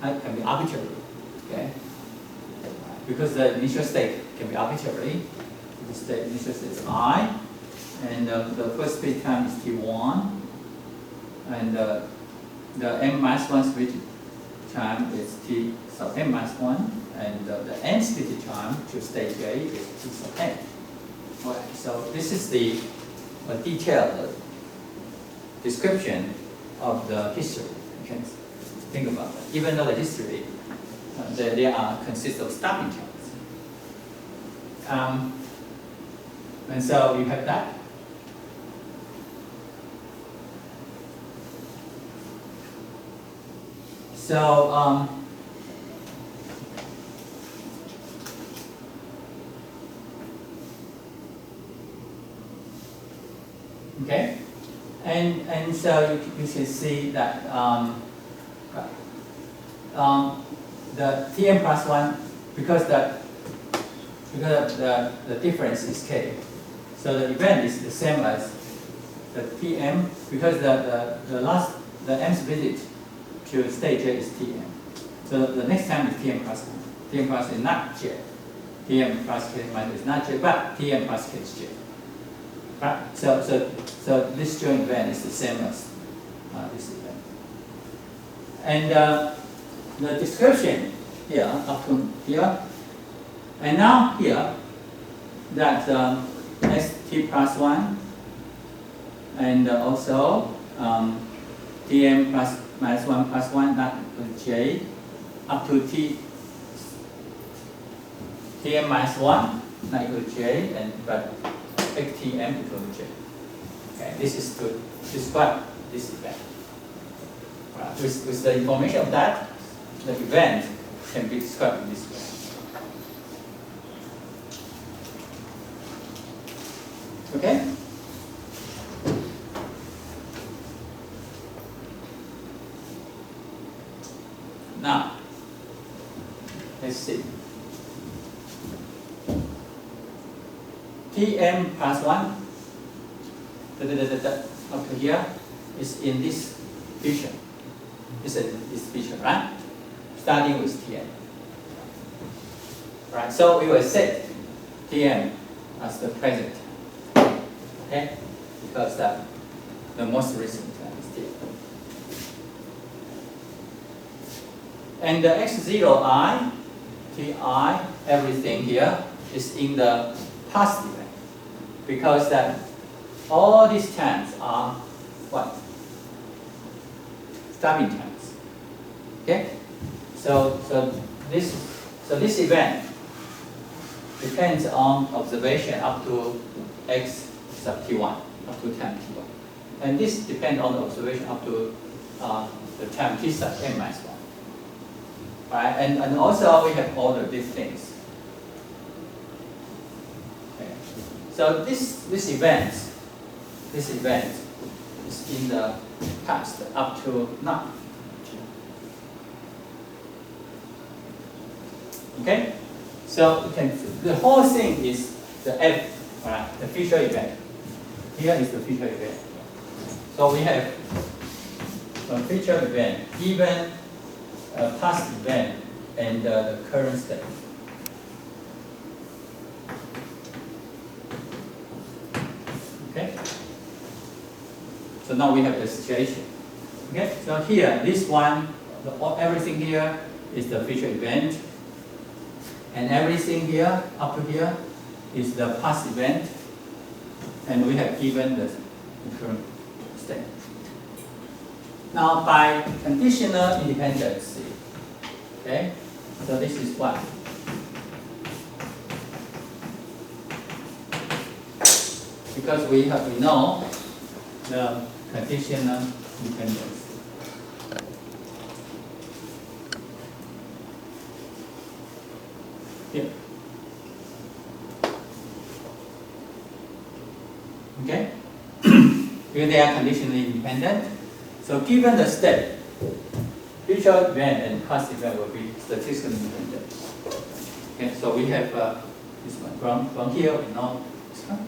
It can be arbitrary, okay? Because the initial state can be arbitrary. The initial state is I, and the first bit time is T1, and the m minus 1 speed time is T sub m minus 1, and the n speed time to state J is T sub n. Alright, so this is the detailed description of the history. You can think about that. Even though the history, they are consist of stopping chance. And so you have that. So okay, and so you can see that the Tm plus 1, because the difference is k, so the event is the same as the Tm, because the mth visit to state J is Tm. So the next time is Tm plus 1. Tm plus is not J. Tm plus k minus is not J, but Tm plus k is J. Right? So this joint event is the same as this event. And the description here up to here, and now here that st plus 1 and also Tm plus minus 1 plus 1 not equal to J up to Tm minus 1 not equal to J, and but Tm equal to J. Okay, this is to describe this event. Right. With the information of that, the event can be described in this way. Okay? Now, let's see. Tm plus 1 up to here is in this feature. This feature, right? Starting with Tm. Right, so we will set Tm as the present. Okay? Because the most recent is Tm. And the x0i, Ti, everything here is in the past event. Because that all these times are what? Stopping times. Okay? So this event depends on observation up to x sub t1, up to time t1. And this depends on the observation up to the time t sub n minus 1. Right? And also we have all of these things. Okay. So this event is in the past up to now. Okay? So the whole thing is the F, right? The future event. Here is the future event. So we have a future event, even a past event, and the current state. Okay? So now we have the situation. Okay? So here, this one, everything here is the future event. And everything here, up to here, is the past event. And we have given the current state. Now, by conditional independency, okay, so this is what? Because we know the conditional independence. Here. Okay? Because they are conditionally independent. So given the state, future event and past event will be statistically independent. Okay, so we have this one. From here, we know this one.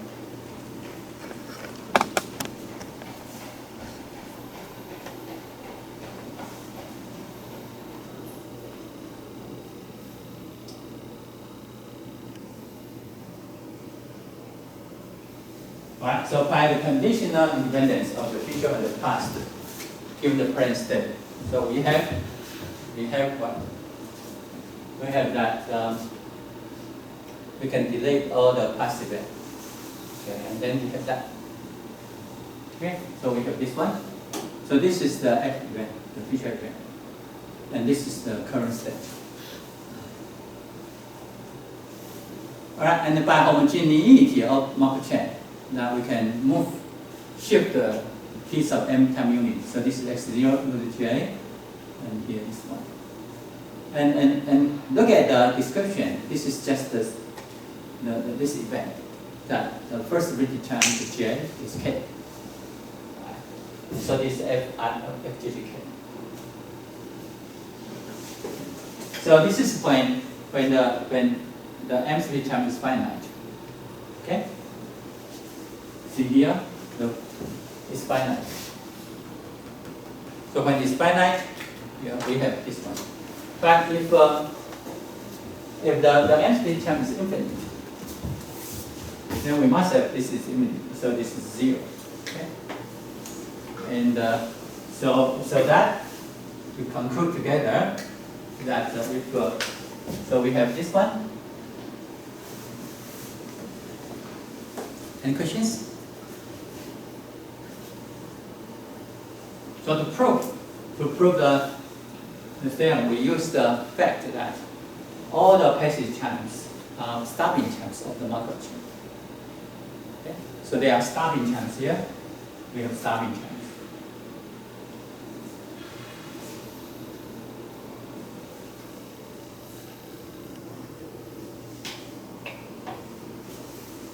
Right, so by the conditional independence of the future and the past, given the present state, so we have what? We have that we can delete all the past event. Okay, and then we have that. Okay, so we have this one. So this is the F event, the future event, and this is the current state. All right, and by homogeneity of Markov chain, now we can shift the piece of m time unit. So this is x0 to j, and here this one. And look at the description. This is just this event. That the first rigid term to j is k. Right. So this fjk. So this is when the mth term is finite. Okay. See here, it's finite. So when it's finite, we have this one. But if the nth term is infinite, then we must have this is infinite. So this is 0. Okay? And so that we conclude together that so we have this one. Any questions? So to prove the theorem, we use the fact that all the passage times are stopping times of the Markov chain. Okay? So there are stopping times here. We have stopping times.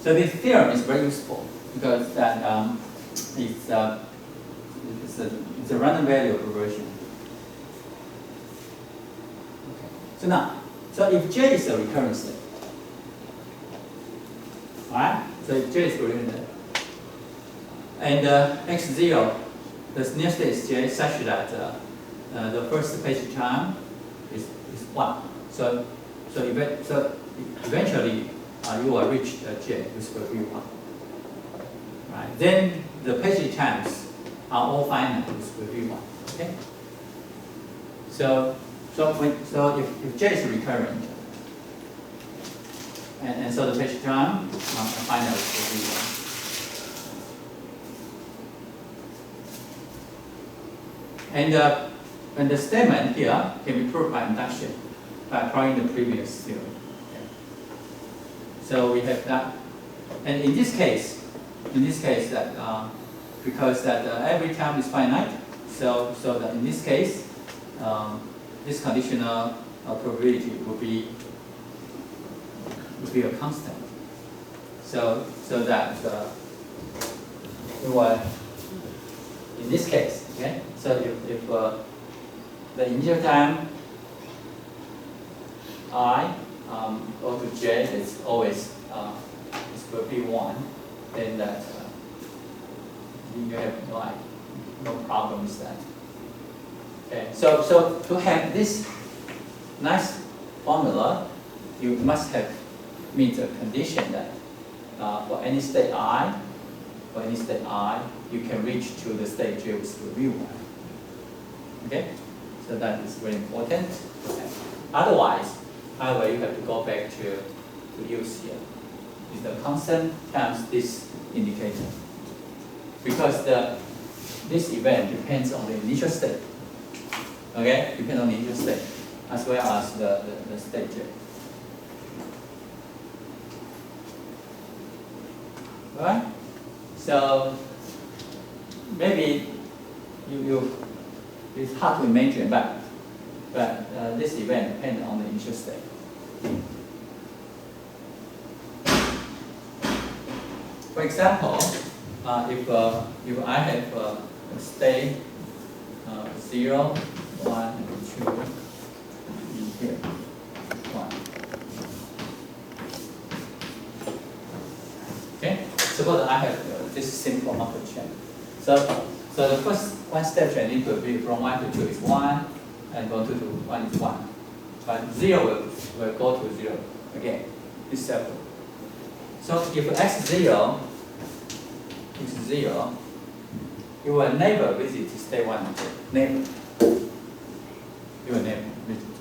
So this theorem is very useful because that it's a random value of reversion. Okay. So now, so if J is a recurrent state, alright? So if J is a recurrent state, and x0, the near state is J such that the first passage time is 1. So eventually you will reach J, which will be 1. Right? Then the passage times are all finite, which will be 1. Okay? So if J is recurrent, and so the passage time finite will be 1. And the statement here can be proved by induction, by applying the previous theorem. Okay. So we have that, and in this case that because that every term is finite, so that in this case, this conditional probability would be a constant. So that we will, in this case, okay. So if the initial time I go to j is always will be 1, then that you have no problem with that. Okay, so to have this nice formula, you must have meet a condition that for any state I, you can reach to the state j with review 1. Okay, so that is very important. Okay. Otherwise, you have to go back to use here. Is the constant times this indicator, because this event depends on the initial state. Okay, depends on the initial state as well as the state j. Right? So maybe it's hard to imagine, but this event depends on the initial state. For example, if I have a state 0, 1, and 2 in here, 1. Okay, suppose I have this simple marker chain. So the first one step change need to be from 1 to 2 is 1, and from 2 to 1 is 1. But 0 will go to 0 again. It's separate. So if x0 is 0, you will never visit state 1 and 2. Never. You will never visit.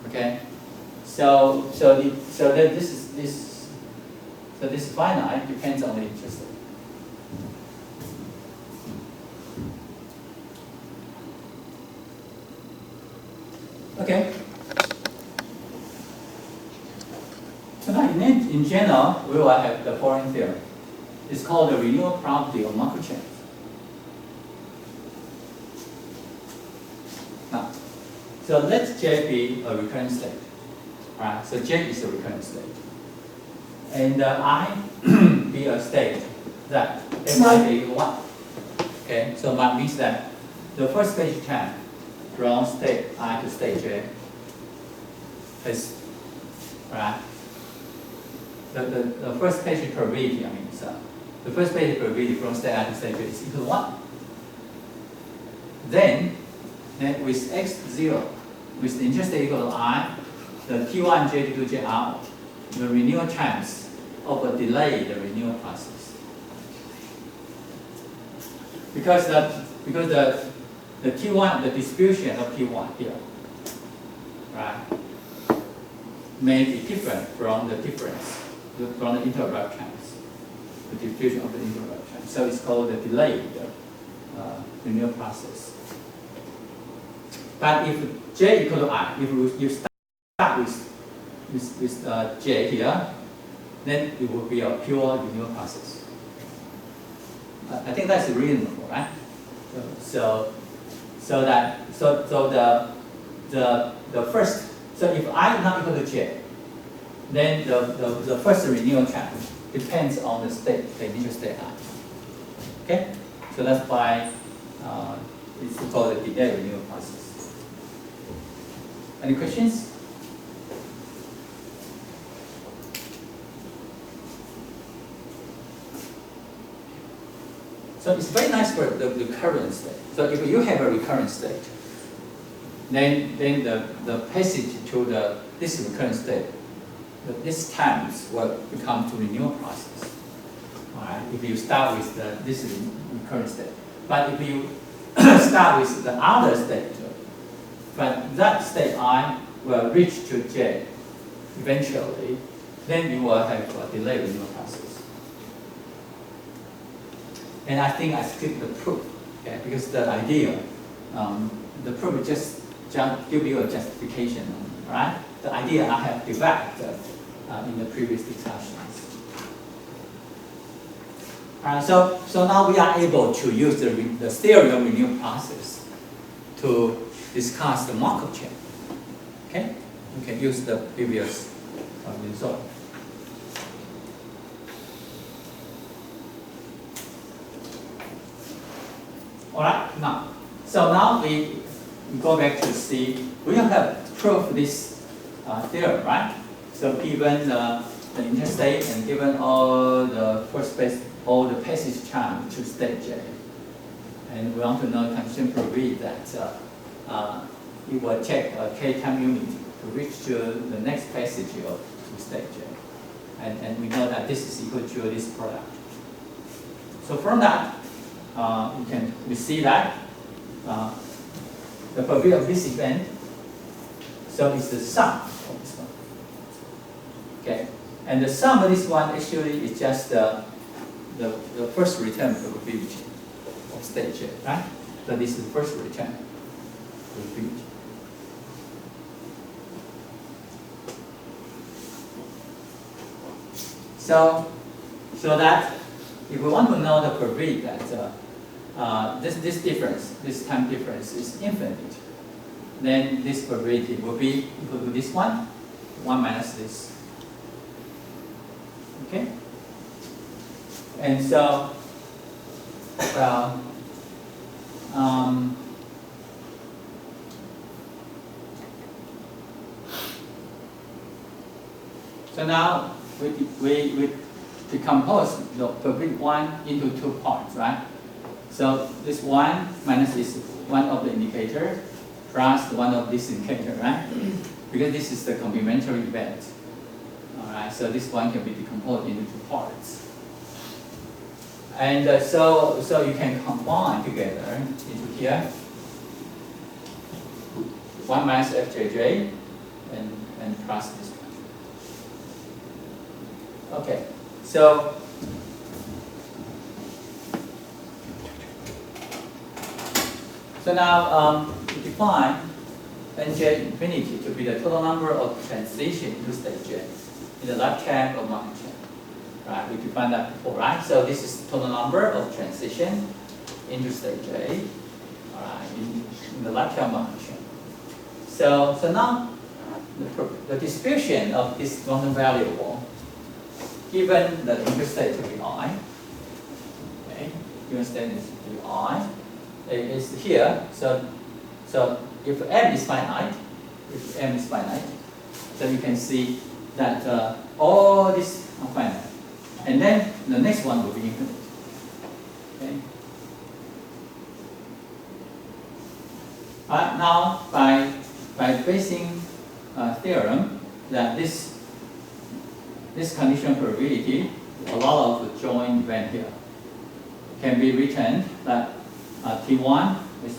Okay? So this finite depends on the intercept. Okay. So now in general, we will have the following theorem. It's called the renewal property of marker chains. Now, so let J be a recurrent state. Right? So J is a recurrent state. And I be a state that Fi be 1. Okay, so that means that the first stage time from state I to state J is, right? The first stage probability, I mean, so the first stage probability from state I to state J is equal to 1. Then with x0, with the interstate equal to I, the T1 J2 J are the renewal times of a delay the renewal process. Because the T1, the distribution of T1 here, right, may be different from the difference from the interrupt times, the distribution of the interrupt times. So it's called the delayed renewal process. But if J equal to I, if you start with J here, then it will be a pure renewal process. I think that's reasonable, right? So the first, so if I not equal to J, then the first renewal time depends on the state, the initial state I. Okay? So that's why it's called the delayed renewal process. Any questions? So it's very nice for the current state. So if you have a recurrent state, then the passage to this recurrent state, these times will become to renewal process. All right? If you start with this recurrent state, but if you start with the other state, but that state I will reach to J eventually, then you will have a delayed renewal process. And I think I skip the proof, okay? Because the idea, the proof just give you a justification, right? The idea I have developed in the previous discussions. So now we are able to use the stereo renewal process to discuss the Markov chain. Okay, we can use the previous result. All right, now we go back to see, we have proved this theorem, right? So given the interstate and given all the all the passage time to state J, and we want to know condition probability that it will take a k time unit to reach to the next passage to state J, and we know that this is equal to this product. So from that, we see that the probability of this event, so it's the sum of this one. Okay, and the sum of this one actually is just the first return probability of state J, right? So this is the first return probability. So that if we want to know the probability that this difference, this time difference is infinite, then this probability will be equal to this one minus this. Okay? And so, well, so now we decompose the big one into two parts, right? So this one minus is one of the indicator plus one of this indicator, right? Because this is the complementary event. All right, so this one can be decomposed into two parts. And so you can combine together into here 1 minus fjj and plus this one. Okay, so now we define nj infinity to be the total number of transition into state j in the left hand of market chain. Right, we defined that before, right? So this is the total number of transition into state j, all right, in the left hand market chain. So now the distribution of this quantum variable, given the interstate to be I, okay, given state is to be I, is here. So if m is finite, then you can see that all these are finite. And then the next one will be infinite. Okay. Now by basing theorem that this conditional probability, a lot of joint event here, can be written that T1 is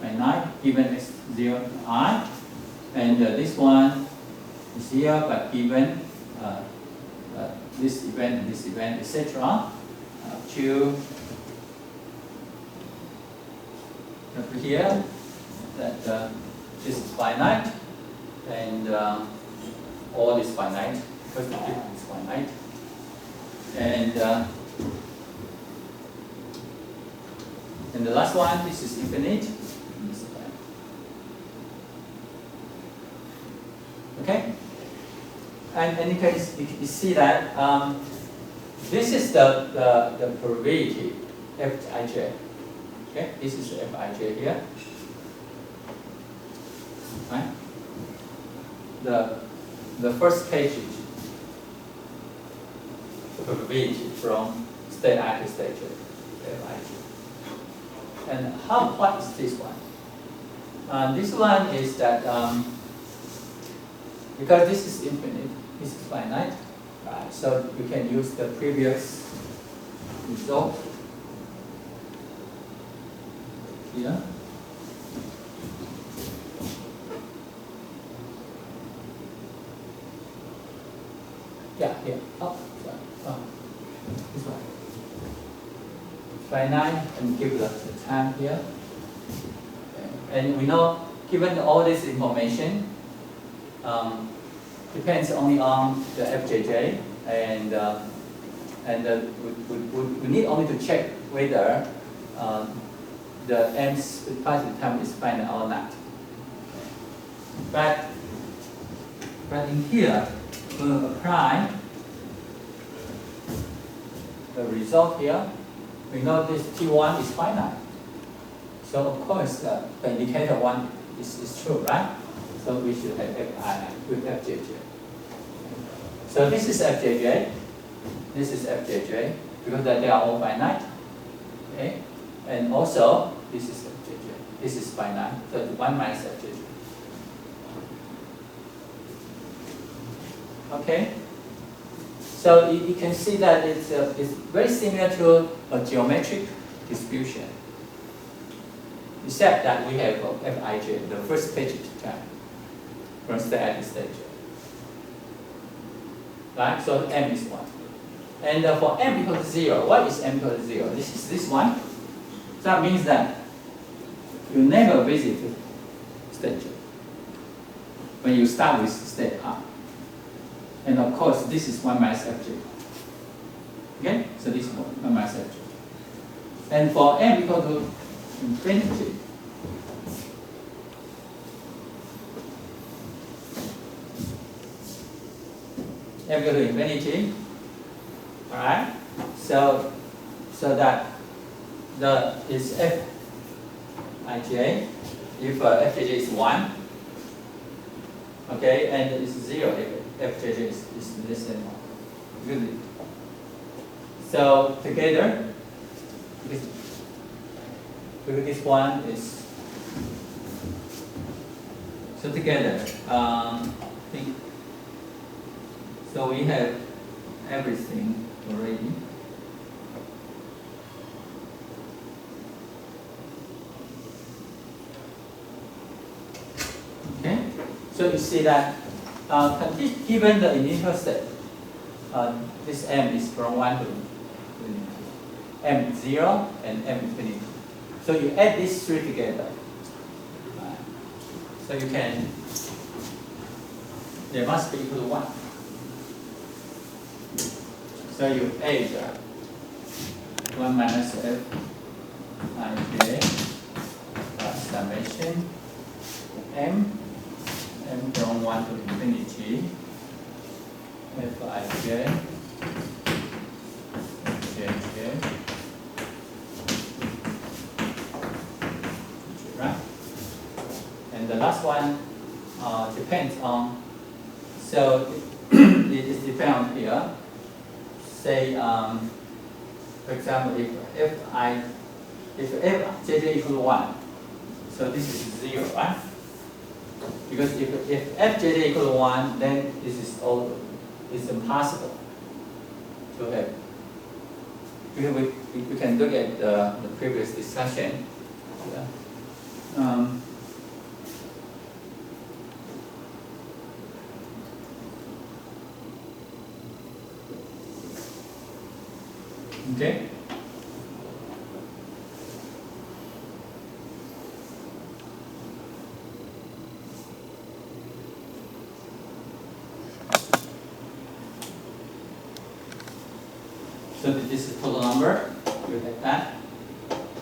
finite given x 0 to I, and this one is here but given this event, etc. To over here that this is finite and all is finite because the given is finite, and the last one, this is infinite. Okay. And you can see that this is the probability Fij. Okay, this is Fij here. Right. The first page probability from state I to state J, Fij. And what is this one? This one is that because this is infinite, this is finite, right? So you can use the previous result here. Yeah, here. Oh, sorry. Oh, this one. Finite and give the time here. Okay. And we know, given all this information, depends only on the Fjj, and we need only to check whether the nth positive term is finite or not. But in here, we'll apply the result here. We know this T1 is finite. So of course the indicator one is true, right? So we should have Fi with Fjj. So this is Fjj, this is Fjj, because they are all finite. Okay? And also this is Fjj. This is finite, so 1 minus Fjj. Okay? So you can see that it's very similar to a geometric distribution, except that we have Fij, the first page term, from state to state. Right? So m is 1. And for m equals to 0, what is m equals to 0? This is this one. So that means that you never visit state J when you start with state R. And of course, this is 1 minus Fj. Okay? So this is 1 minus Fj. And for m equal to infinity, m equal to infinity, alright? So that is Fij if Fjj is 1, okay, and it's 0 if Fjj is less than 1. Good. So together, because this one is so together. So we have everything already. Okay, so you see that given the initial state, this m is from 1 to m0 and m infinity. So you add these three together. So you can, they must be equal to 1. So you add 1 minus f ij summation m from 1 to infinity f ij jj, right? And the last one depends on, so it is depend on here. Say, for example, if fjj equal to 1, so this is 0, right? Because if fjj equal to 1, then this is all, it's impossible to have. We can look at the previous discussion. Yeah. Okay. So this is total number. You have that.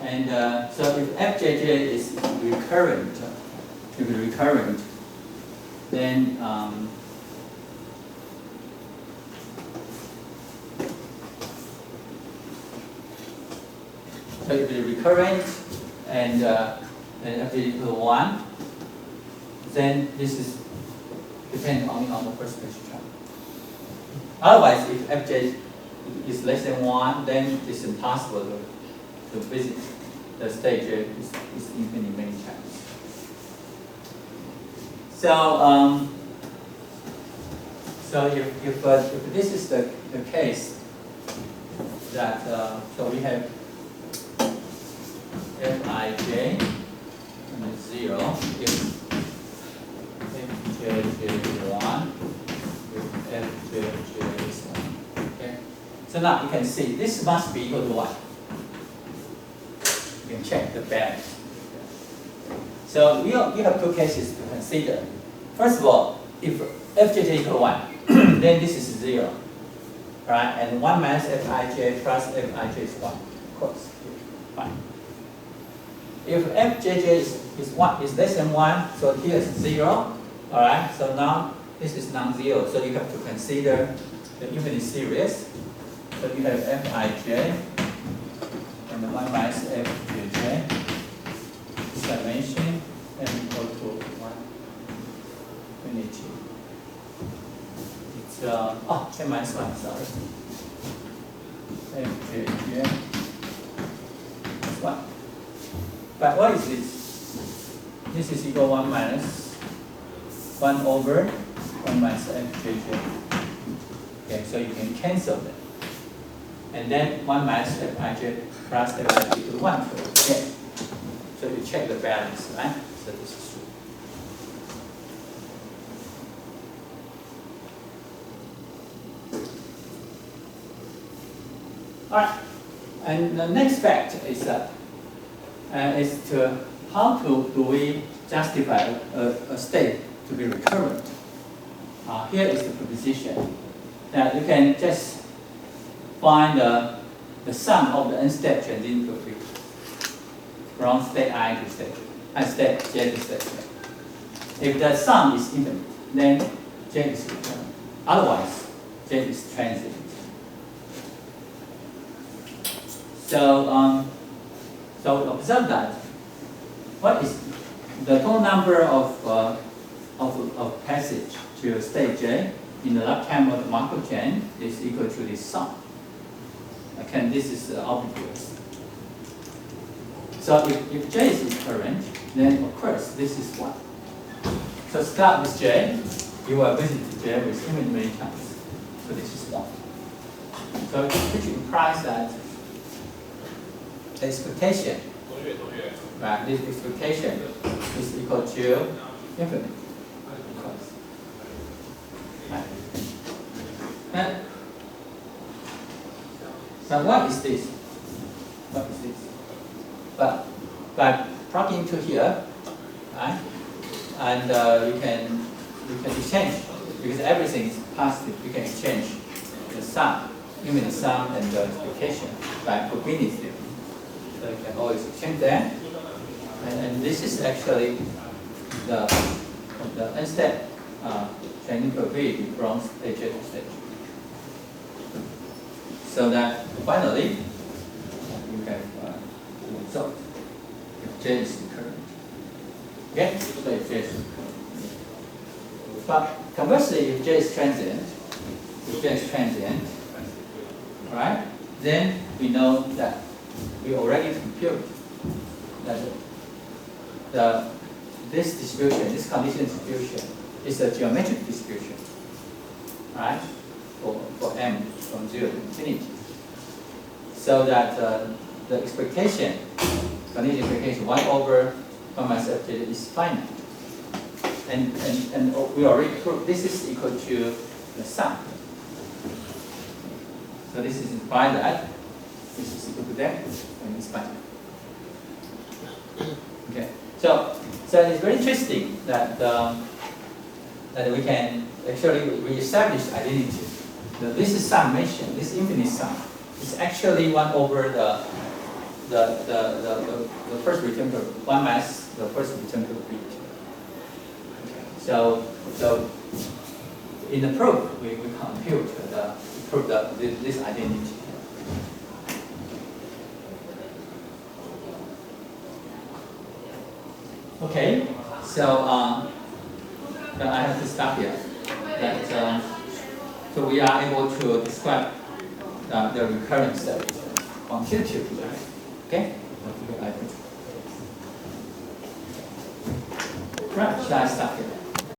And so if fjj is recurrent, then so if it's recurrent and f equal to 1, then this is depends only on the first spatial chart. Otherwise, if fj is less than 1, then it's impossible to visit the stage is infinite many times. So so if this is the case, that so we have Fij and 0 if Fjj is 1, if Fjj is 1. Okay. So now you can see this must be equal to 1. You can check the balance. So you have two cases to consider. First of all, if Fjj equal to 1, then this is 0. Right? And 1 minus Fij plus Fij is 1. Of course. Fine. If Fjj is less than 1, so here is 0. Alright, so now this is non-zero. So you have to consider the infinite series. So you have Fij and 1 minus Fjj summation m equal to 1 infinity. It's n minus 1, sorry. Fjj is 1. But what is this? This is equal to 1 minus 1 over 1 minus Fjj. Okay, so you can cancel that. And then 1 minus Fij plus Fij equal to 1. Okay. So you check the balance, right? So this is true. All right. And the next fact is that how do we justify a state to be recurrent? Here is the proposition that you can just find the sum of the n-step changing coefficients from state I to state j to state j. If the sum is infinite, then j is recurrent. Otherwise, j is transient. So observe that. What is the total number of passage to state J in the left-hand of the Markov chain is equal to this sum. Again, this is obvious. So if J is recurrent, then of course this is 1. So start with J. You will visit J with infinite many times. So this is 1. So which implies that the expectation, right, this expectation is equal to infinite. Right. Now what is this? What is this? But by plugging into here, right, and you can exchange, because everything is positive. You can exchange the sum, infinite sum, and the expectation by probability. So you can always exchange that. And this is actually the n-step changing probability from stage to stage. So that finally you have the result if J is recurrent. Okay? So if J is recurrent. But conversely, if J is transient, right, then we know that we already compute that this distribution, this condition distribution, is a geometric distribution, right, for m from 0 to infinity. So that the expectation, condition expectation 1 over 1 minus f is finite. And we already proved this is equal to the sum. So this is imply that this is equal to that, and it's finite. Okay. So it's very interesting that that we can actually we establish identity. This is summation, this infinite sum. It's actually 1 over the first return to 1 minus the first return to bit. So in the proof we compute this identity. Okay, so I have to stop here. So we are able to describe the recurrence quantitatively. Okay? Right, shall I stop here?